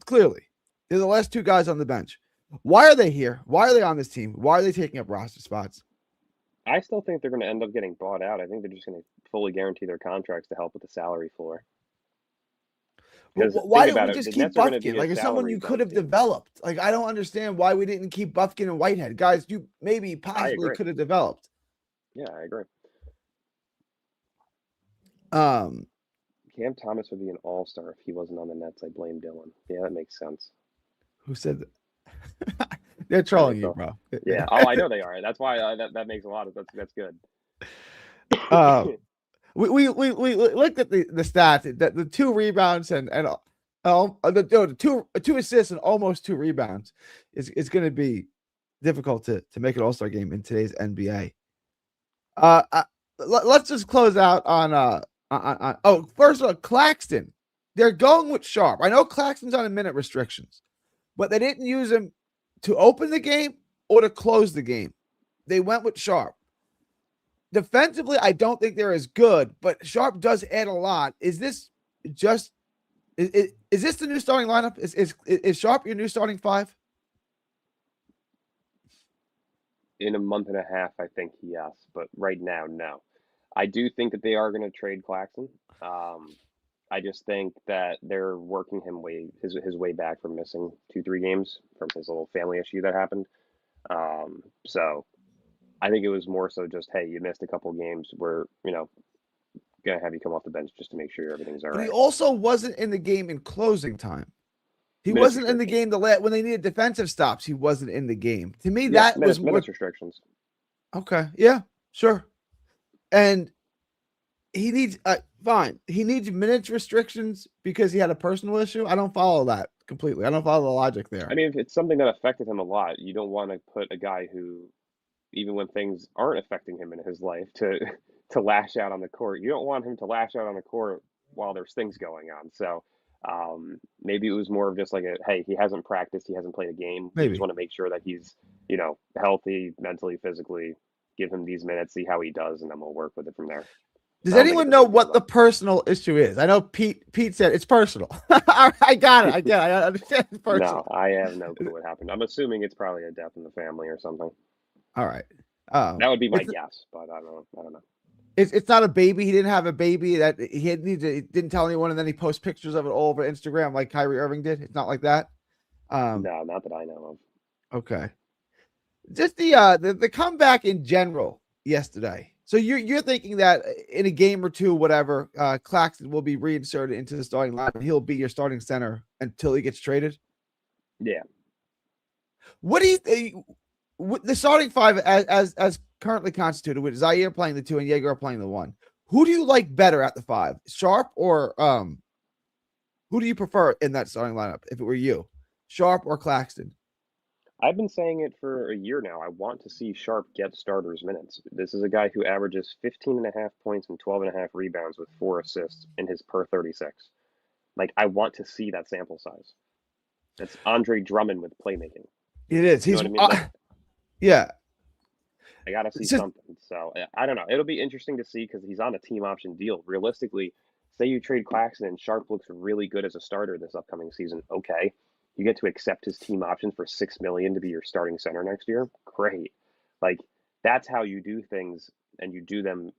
S1: Clearly. They're the last two guys on the bench. Why are they here? Why are they on this team? Why are they taking up roster spots?
S2: I still think they're going to end up getting bought out. I think they're just going to fully guarantee their contracts to help with the salary floor.
S1: Why didn't we just keep Bufkin? Like, it's someone you could have developed. Like, I don't understand why we didn't keep Bufkin and Whitehead. Guys, you maybe possibly could have developed.
S2: Yeah, I agree. Cam Thomas would be an all-star if he wasn't on the Nets. I blame Dylan. Yeah, that makes sense.
S1: Who said that? They're trolling you, bro.
S2: Yeah. Oh, I know they are. That's why that makes a lot of that's good.
S1: We looked at the stats that the 2 rebounds and the two assists and almost 2 rebounds is going to be difficult to make an all-star game in today's NBA. Let's just close out on first of all, Claxton. They're going with Sharp. I know Claxton's on a minute restrictions, but they didn't use him to open the game or to close the game. They went with Sharp. Defensively, I don't think they're as good, but Sharp does add a lot. Is this just is this the new starting lineup? Is Sharp your new starting 5?
S2: In a month and a half, I think yes, but right now, no. I do think that they are going to trade Claxton. I just think that they're working his way back from missing 2-3 games from his little family issue that happened. So I think it was more so just, hey, you missed a couple games. We're gonna have you come off the bench just to make sure everything's all
S1: But he
S2: right.
S1: also wasn't in the game in closing time. He
S2: Minutes
S1: wasn't in the
S2: restrictions.
S1: game when they needed defensive stops. He wasn't in the game. To me,
S2: Yeah,
S1: that was
S2: minutes
S1: what.
S2: restrictions.
S1: Okay, yeah, sure. And he needs fine. He needs minutes restrictions because he had a personal issue. I don't follow that completely. I don't follow the logic
S2: I
S1: there.
S2: mean, if it's something that affected him a lot, you don't want to put a guy who, even when things aren't affecting him in his life, to to lash out on the court. You don't want him to lash out on the court while there's things going on. So maybe it was more of just like a, hey, he hasn't practiced, he hasn't played a game. We just
S1: Maybe.
S2: want to make sure that he's, healthy, mentally, physically. Give him these minutes, see how he does, and then we'll work with it from there.
S1: Does
S2: I don't think
S1: anyone
S2: it's a
S1: know
S2: big deal
S1: what the
S2: though.
S1: personal issue is? I know Pete said it's personal. I got it. I get it. I understand it's
S2: No,
S1: personal.
S2: I have no clue what happened. I'm assuming it's probably a death in the family or something.
S1: All right.
S2: That would be my
S1: It's
S2: guess, but I don't know. I don't know.
S1: it's not a baby. He didn't have a baby that he didn't tell anyone, and then he posts pictures of it all over Instagram like Kyrie Irving did. It's not like that.
S2: No, not that I know
S1: Okay. Just the comeback in general yesterday. So you're thinking that in a game or two, whatever, Claxton will be reinserted into the starting lineup and he'll be your starting center until he gets traded.
S2: of. Yeah.
S1: What do you think? The starting five as currently constituted with Zaire playing the 2 and Egor playing the 1? Who do you like better at the 5? Sharp or who do you prefer in that starting lineup if it were you? Sharp or Claxton?
S2: I've been saying it for a year now. I want to see Sharp get starters minutes. This is a guy who averages 15 and a half points and 12 and a half rebounds with 4 assists in his per 36. Like, I want to see that sample size. That's Andre Drummond with playmaking.
S1: It is.
S2: You know
S1: He's
S2: what I mean? Like,
S1: yeah.
S2: I got to see
S1: It's just,
S2: something. So I don't know. It'll be interesting to see because he's on a team option deal. Realistically, say you trade Claxton and Sharp looks really good as a starter this upcoming season. Okay, you get to accept his team option for $6 million to be your starting center next year. Great. Like that's how you do things, and you do them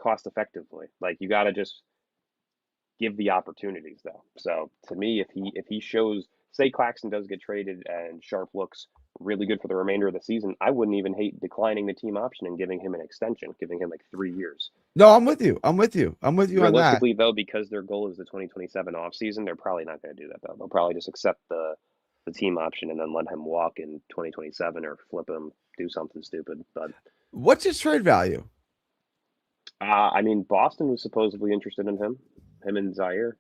S2: cost effectively. Like you got to just give the opportunities though. So to me, if he shows, say Claxton does get traded and Sharp looks really good for the remainder of the season, I wouldn't even hate declining the team option and giving him an extension, giving him like 3 years.
S1: no, I'm with you. I'm with you. I'm with you on that.
S2: Realistically, though, because their goal is the 2027 offseason, they're probably not going to do that though. They'll probably just accept the team option and then let him walk in 2027 or flip him, do something stupid. But
S1: What's his trade value?
S2: I mean, Boston was supposedly interested in him and Zaire.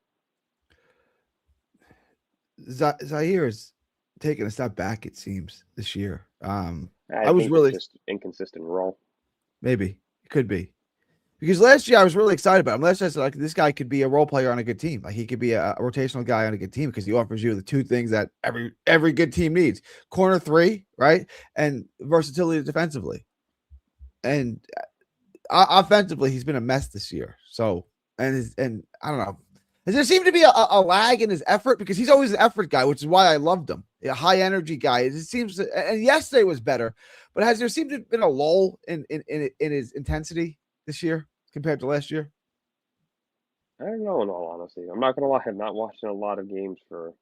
S1: Zaire is taking a step back, it seems, this year.
S2: I
S1: I was
S2: think it's
S1: really
S2: just inconsistent role.
S1: maybe it could be because last year I was really excited about him. Last year I said like this guy could be a role player on a good team. Like he could be a rotational guy on a good team because he offers you the two things that every good team needs: corner three, right, and versatility defensively. And offensively, he's been a mess this year. So and I don't know. There seemed to be a lag in his effort because he's always an effort guy, which is why I loved him. A high energy guy. It seems, and yesterday was better, but has there seemed to have been a lull in his intensity this year compared to last year?
S2: I don't know, in all honesty. I'm not gonna lie. I'm not watching a lot of games for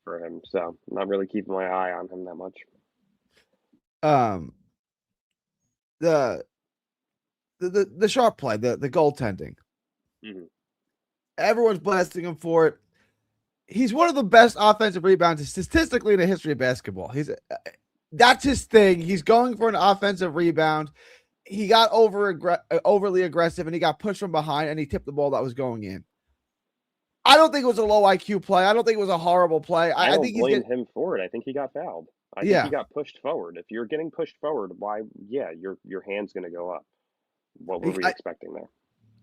S2: him, so I'm not really keeping my eye on him that much.
S1: Um, the the sharp play, the goaltending.
S2: Mm-hmm.
S1: Everyone's blasting him for it. He's one of the best offensive rebounders statistically in the history of basketball. That's his thing. He's going for an offensive rebound. He got overly aggressive and he got pushed from behind and he tipped the ball that was going in. I don't think it was a low IQ play. I don't think it was a horrible play.
S2: I
S1: I
S2: don't
S1: think he's
S2: blame
S1: getting,
S2: him for it. I think he got fouled. I think
S1: yeah.
S2: he got pushed forward. If you're getting pushed forward, why? Yeah, your hand's gonna go up. What were we expecting there?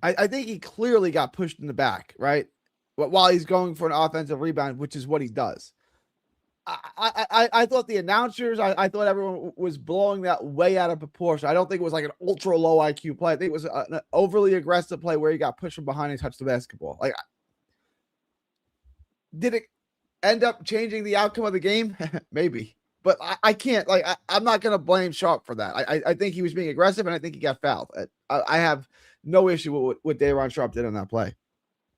S1: I think he clearly got pushed in the back, right? But while he's going for an offensive rebound, which is what he does. I thought the announcers, I thought everyone was blowing that way out of proportion. I don't think it was like an ultra low IQ play. I think it was an overly aggressive play where he got pushed from behind and touched the basketball. Like, did it end up changing the outcome of the game? Maybe, but I can't. Like, I'm not going to blame Sharp for that. I think he was being aggressive, and I think he got fouled. I have no issue with what Day'Ron Sharp did on that play.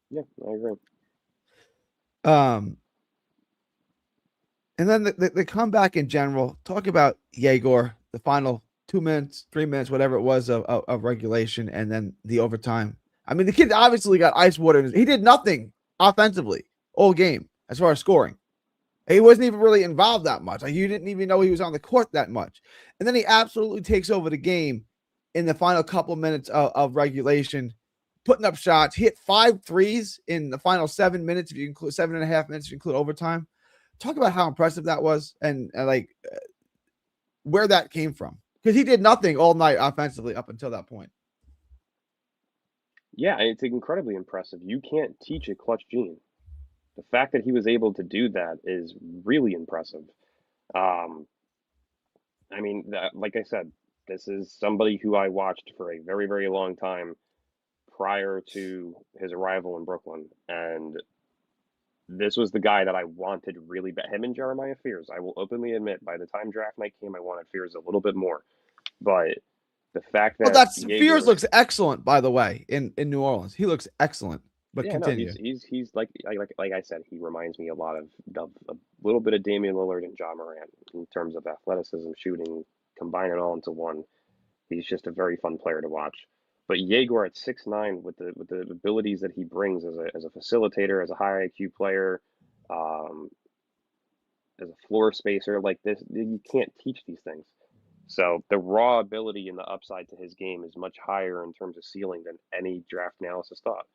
S2: Yeah, I agree.
S1: And then the comeback in general, talk about Egor, the final 2 minutes, 3 minutes, whatever it was of regulation, and then the overtime. I mean, the kid obviously got ice water. He did nothing offensively all game as far as scoring. He wasn't even really involved that much. Like, you didn't even know he was on the court that much. And then he absolutely takes over the game in the final couple minutes of regulation, putting up shots. He hit 5 threes in the final 7 minutes, if you include 7.5 minutes, if you include overtime. Talk about how impressive that was and where that came from. Because he did nothing all night offensively up until that point.
S2: Yeah, it's incredibly impressive. You can't teach a clutch gene. The fact that he was able to do that is really impressive. Um, I mean, like I said, this is somebody who I watched for a very, very long time prior to his arrival in Brooklyn, and this was the guy that I wanted really bad. Him and Jeremiah Fears. I will openly admit, by the time draft night came, I wanted Fears a little bit more. But the fact
S1: Well,
S2: that
S1: that's
S2: Egor,
S1: Fears looks excellent, by the way, in New Orleans. He looks excellent. But
S2: yeah, no,
S1: continue.
S2: he's like I said, he reminds me a lot of a little bit of Damian Lillard and John Morant in terms of athleticism, shooting, combine it all into one. He's just a very fun player to watch. But Yegor at 6'9", with the abilities that he brings as a facilitator, as a high IQ player, um, as a floor spacer, like this, you can't teach these things. So the raw ability and the upside to his game is much higher in terms of ceiling than any draft analysis thought.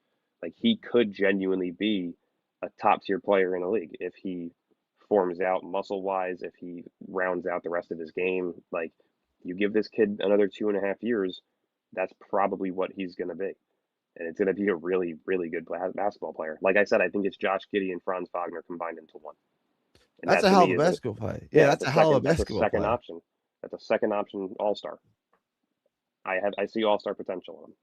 S2: Like, he could genuinely be a top tier player in the league if he forms out muscle wise, if he rounds out the rest of his game. Like, you give this kid another 2.5 years, that's probably what he's going to be. And it's going to be a really, really good basketball player. Like I said, I think it's Josh Giddey and Franz Wagner combined into one. And
S1: That's
S2: that
S1: a
S2: to
S1: hell of
S2: me
S1: a
S2: is
S1: basketball play. Yeah, that's a hell of a
S2: that's a
S1: basketball
S2: second
S1: play.
S2: option. That's a second option all-star. I see all-star potential in him.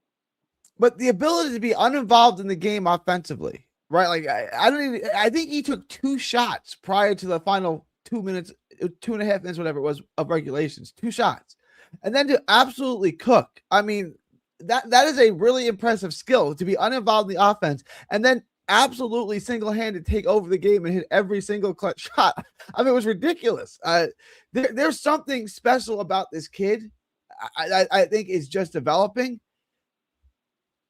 S1: But the ability to be uninvolved in the game offensively, right? Like, I don't even. I think he took 2 shots prior to the final 2 minutes, 2.5 minutes, whatever it was, of regulations. 2 shots, and then to absolutely cook. I mean, that is a really impressive skill to be uninvolved in the offense, and then absolutely single-handed take over the game and hit every single clutch shot. I mean, it was ridiculous. There's something special about this kid. I think is just developing.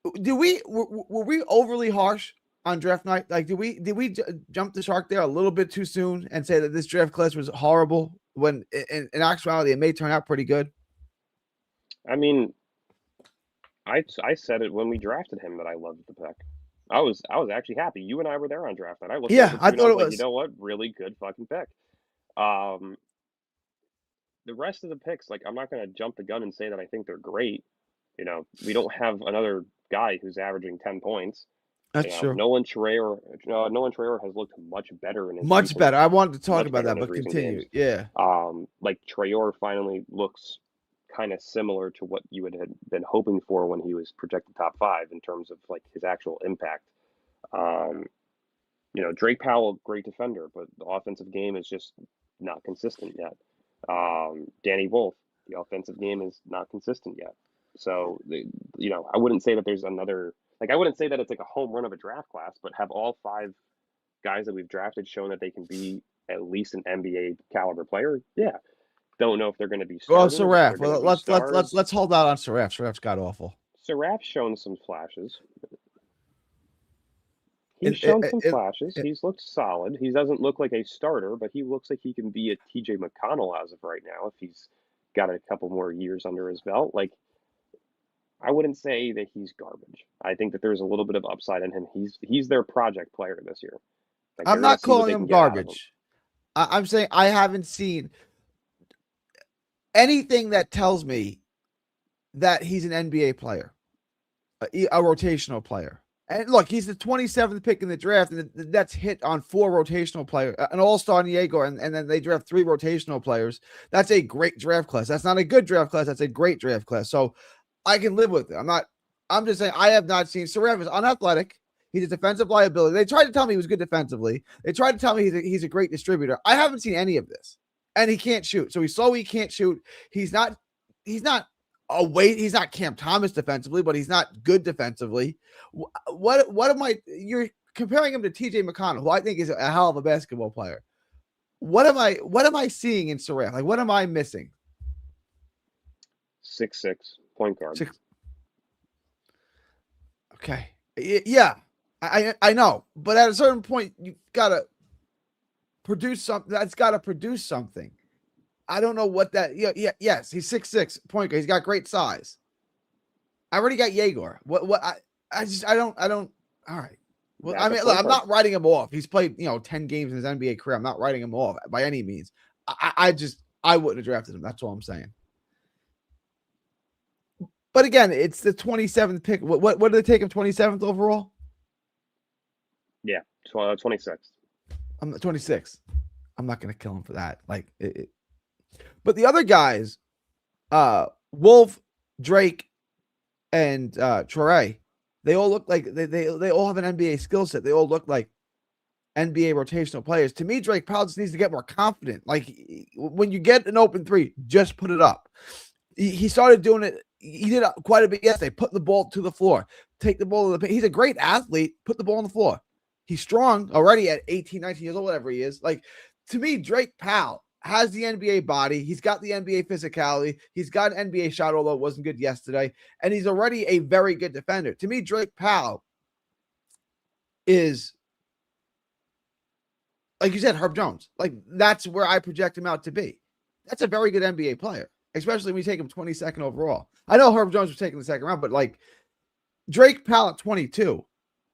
S1: Were we overly harsh on draft night? Like, did we jump the shark there a little bit too soon and say that this draft class was horrible when in actuality it may turn out pretty good?
S2: I mean, I said it when we drafted him that I loved the pick. I was actually happy. You and I were there on draft night. I looked
S1: Yeah,
S2: over to
S1: I
S2: you and I
S1: thought
S2: was
S1: it
S2: like, you
S1: was.
S2: know what? Really good fucking pick. Um, the rest of the picks, like, I'm not going to jump the gun and say that I think they're great. You know, we don't have another guy who's averaging 10 points. You
S1: That's
S2: know,
S1: true.
S2: Nolan Traore has looked much better in his
S1: Much better. I wanted to talk
S2: much
S1: about
S2: better
S1: that,
S2: in his
S1: but
S2: recent
S1: continue.
S2: games.
S1: Yeah.
S2: Like, Traore finally looks kind of similar to what you had been hoping for when he was projected top 5 in terms of like his actual impact. Um, you know, Drake Powell, great defender, but the offensive game is just not consistent yet. Danny Wolf, the offensive game is not consistent yet. So, you know, I wouldn't say that there's another, like, I wouldn't say that it's like a home run of a draft class, but have all 5 guys that we've drafted shown that they can be at least an NBA caliber player? Yeah. Don't know if they're going to be
S1: Well,
S2: starters, if they're
S1: Saraf.
S2: going to
S1: Well,
S2: be stars.
S1: let's hold out on Saraf. Saraf's got awful.
S2: Serap's shown some flashes. He's
S1: It,
S2: shown
S1: it,
S2: some
S1: it,
S2: flashes.
S1: it,
S2: He's looked solid. He doesn't look like a starter, but he looks like he can be a TJ McConnell as of right now if he's got a couple more years under his belt. Like, I wouldn't say that he's garbage. I think that there's a little bit of upside in him. He's their project player this year. Like,
S1: I'm
S2: they're going
S1: not
S2: to see what
S1: calling
S2: they
S1: him
S2: can get out of him.
S1: garbage. I'm saying I haven't seen anything that tells me that he's an NBA player, a rotational player. And look, he's the 27th pick in the draft, and that's hit on 4 rotational players, an all-star in Egor, and then they draft 3 rotational players. That's a great draft class. That's not a good draft class. That's a great draft class. So I can live with it. I'm just saying I have not seen Sarav is unathletic. He's a defensive liability. They tried to tell me he was good defensively. They tried to tell me he's a great distributor. I haven't seen any of this. And he can't shoot. So he's slow, he can't shoot. He's not he's not Cam Thomas defensively, but he's not good defensively. What am I you're comparing him to TJ McConnell, who I think is a hell of a basketball player. What am I seeing in Saraf? Like, what am I missing?
S2: 6'6" point guard.
S1: Okay. Yeah. I know, but at a certain point, you've got to produce something. That's got to produce something. I don't know what that. Yeah. Yes, he's 6'6" point guard. He's got great size. I already got Yegor. What? I don't. All right. Well, I
S2: Backup
S1: mean, look,
S2: point
S1: I'm
S2: guard.
S1: not writing him off. He's played 10 games in his NBA career. I'm not writing him off by any means. I wouldn't have drafted him. That's all I'm saying. But again, it's the 27th pick. What did they take him 27th overall?
S2: Yeah, 26th.
S1: I'm 26. I'm not gonna kill him for that. But the other guys, Wolf, Drake, and Trey, they all look like they all have an NBA skill set. They all look like NBA rotational players. To me, Drake Powell just needs to get more confident. Like when you get an open three, just put it up. He started doing it. He did quite a bit yesterday. Put the ball to the floor. Take the ball to the paint. He's a great athlete. Put the ball on the floor. He's strong already at 18, 19 years old, whatever he is. Like, to me, Drake Powell has the NBA body. He's got the NBA physicality. He's got an NBA shot, although it wasn't good yesterday. And he's already a very good defender. To me, Drake Powell is, like you said, Herb Jones. Like, that's where I project him out to be. That's a very good NBA player, especially when you take him 22nd overall. I know Herb Jones was taken the second round, but like Drake Powell at 22,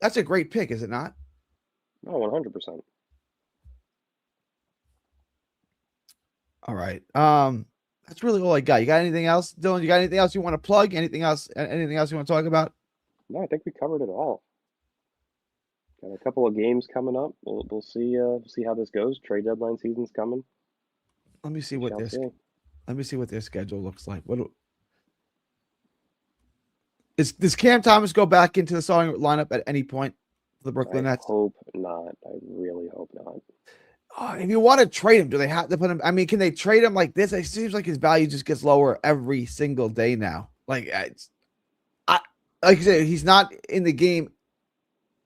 S1: that's a great pick, is it not?
S2: Oh, 100%.
S1: All right. That's really all I got. You got anything else, Dylan? You got anything else you want to plug? Anything else? Anything else you want to talk about?
S2: No, I think we covered it all. Got a couple of games coming up. We'll see how this goes. Trade deadline season's coming.
S1: Let me see
S2: We
S1: what
S2: shall see.
S1: let me see what their schedule looks like. Does Cam Thomas go back into the starting lineup at any point for the Brooklyn
S2: I
S1: Nets?
S2: hope not. I really hope not.
S1: If you want to trade him, do they have to put him? I mean, can they trade him like this? It seems like his value just gets lower every single day now. Like like I said, he's not in the game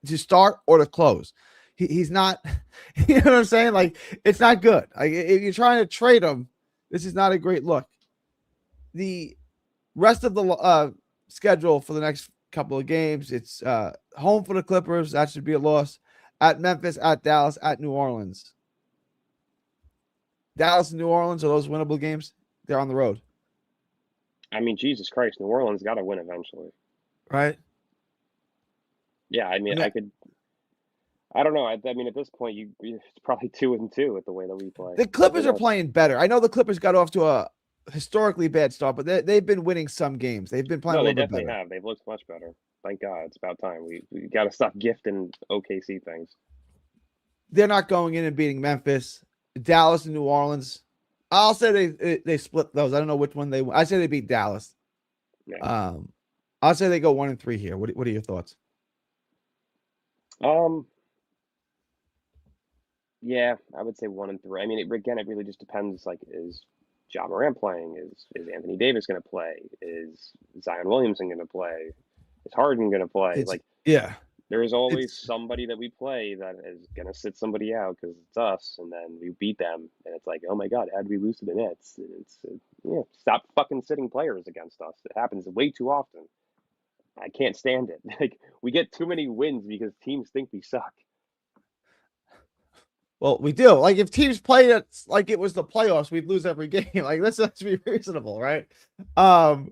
S1: to start or to close. He's not. You know what I'm saying? Like, it's not good. Like, if you're trying to trade him, this is not a great look. The rest of the schedule for the next couple of games, it's home for the Clippers. That should be a loss. At Memphis, at Dallas, at New Orleans. Dallas and New Orleans, are those winnable games? They're on the road,
S2: I mean, Jesus Christ, New Orleans got to win eventually.
S1: right?
S2: Yeah, I mean,
S1: And
S2: I could. I don't know. I mean, at this point, it's probably 2-2 with the way that we play.
S1: the
S2: But who
S1: Clippers are
S2: knows?
S1: playing better. I know the Clippers got off to a historically bad start, but they've been winning some games. They've been playing a
S2: No, they
S1: little bit
S2: definitely
S1: better.
S2: have. They've looked much better. Thank God. It's about time. We got to stop gifting OKC things.
S1: They're not going in and beating Memphis, Dallas, and New Orleans. I'll say they split those. I don't know which one they. I say they beat Dallas.
S2: Yeah.
S1: I'll say they go 1-3 here. What are your thoughts?
S2: Um. Yeah, I would say 1-3. I mean, again, it really just depends. Like, is Ja Morant playing? Is Anthony Davis going to play? Is Zion Williamson going to play? Is Harden going to play?
S1: It's
S2: Like,
S1: yeah.
S2: there is always
S1: It's
S2: somebody that we play that is going to sit somebody out because it's us, and then we beat them, and it's like, oh my God, how did we lose to the Nets? And yeah, stop fucking sitting players against us. It happens way too often. I can't stand it. Like, we get too many wins because teams think we suck.
S1: well, we do. Like, if teams played it like it was the playoffs, we'd lose every game. Like, let's be reasonable, right? During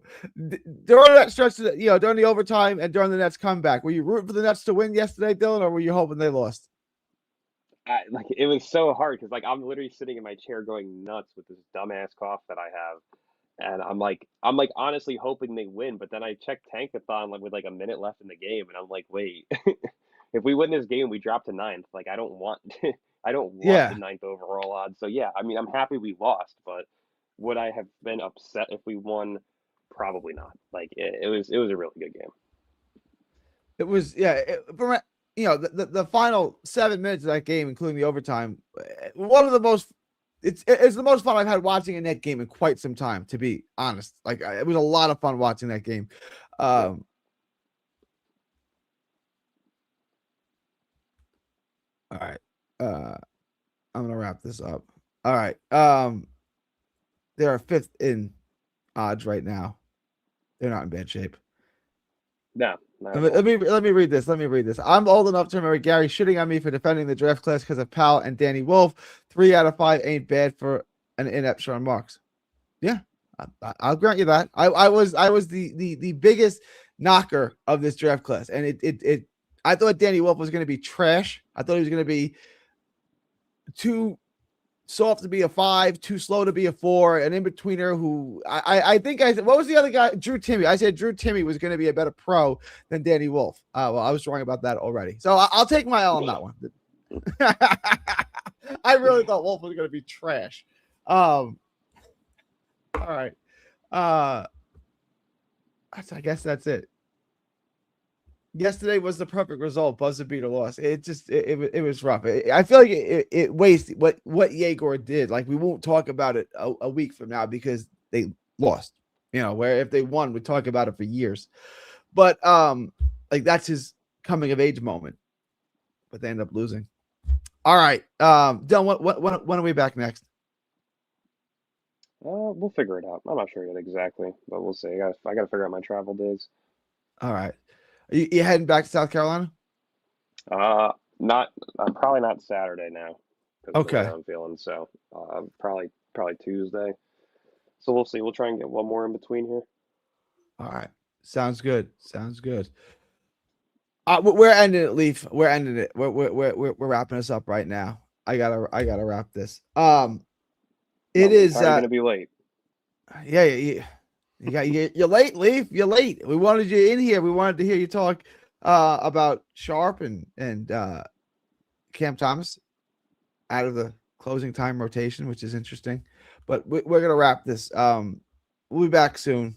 S1: that stretch, during the overtime and during the Nets comeback, were you rooting for the Nets to win yesterday, Dylan, or were you hoping they lost?
S2: Like, it was so hard because like I'm literally sitting in my chair going nuts with this dumbass cough that I have, and I'm like honestly hoping they win, but then I checked Tankathon like with like a minute left in the game, and I'm like, wait, if we win this game, we drop to ninth. Like, I don't want I don't want the
S1: Yeah,
S2: ninth overall odds. So yeah, I mean, I'm happy we lost, but would I have been upset if we won? Probably not. Like, it was a really good game.
S1: it was. Yeah, the final 7 minutes of that game, including the overtime, one of the most. It's the most fun I've had watching a net game in quite some time. To be honest, like it was a lot of fun watching that game.
S2: Yeah.
S1: All right, I'm gonna wrap this up. All right, they're fifth in odds right now. They're not in bad shape.
S2: No, not at
S1: Let
S2: all.
S1: me let me read this. Let me read this. I'm old enough to remember Gary shitting on me for defending the draft class because of Powell and Danny Wolf. 3 out of 5 ain't bad for an inept Sean Marks. Yeah, I'll grant you that. I was the biggest knocker of this draft class, and it I thought Danny Wolf was going to be trash. I thought he was going to be too soft to be a 5, too slow to be a 4, an in-betweener who I think I said, what was the other guy? Drew Timmy. I said Drew Timmy was going to be a better pro than Danny Wolf. Well, I was wrong about that already. So I'll take my L on that one. I really thought Wolf was going to be trash. All right. I guess that's it. Yesterday was the perfect result. Buzzer beater loss. It was rough. I feel like it wasted what Yegor did. Like we won't talk about it a week from now because they lost. Where if they won, we talk about it for years. But like that's his coming of age moment. But they end up losing. All right, Dylan. When are we back next?
S2: We'll figure it out. I'm not sure yet exactly, but we'll see. I gotta figure out my travel days.
S1: All right, you heading back to South Carolina?
S2: Not probably not Saturday now because of the way
S1: Okay.
S2: I'm feeling. So, probably Tuesday. So we'll see. We'll try and get one more in between here.
S1: All right. Sounds good. Sounds good. We're ending it, Leaf. We're ending it. We're wrapping this up right now. I gotta wrap this. It
S2: Well,
S1: is
S2: it's already gonna be late.
S1: yeah, you're late, Leaf. You're late. We wanted you in here. We wanted to hear you talk about Sharp and Cam Thomas out of the closing time rotation, which is interesting. But we're gonna wrap this. We'll be back soon.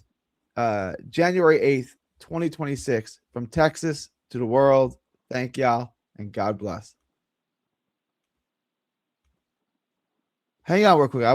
S1: January 8th, 2026, from Texas to the world. Thank y'all and God bless. Hang on real quick. I want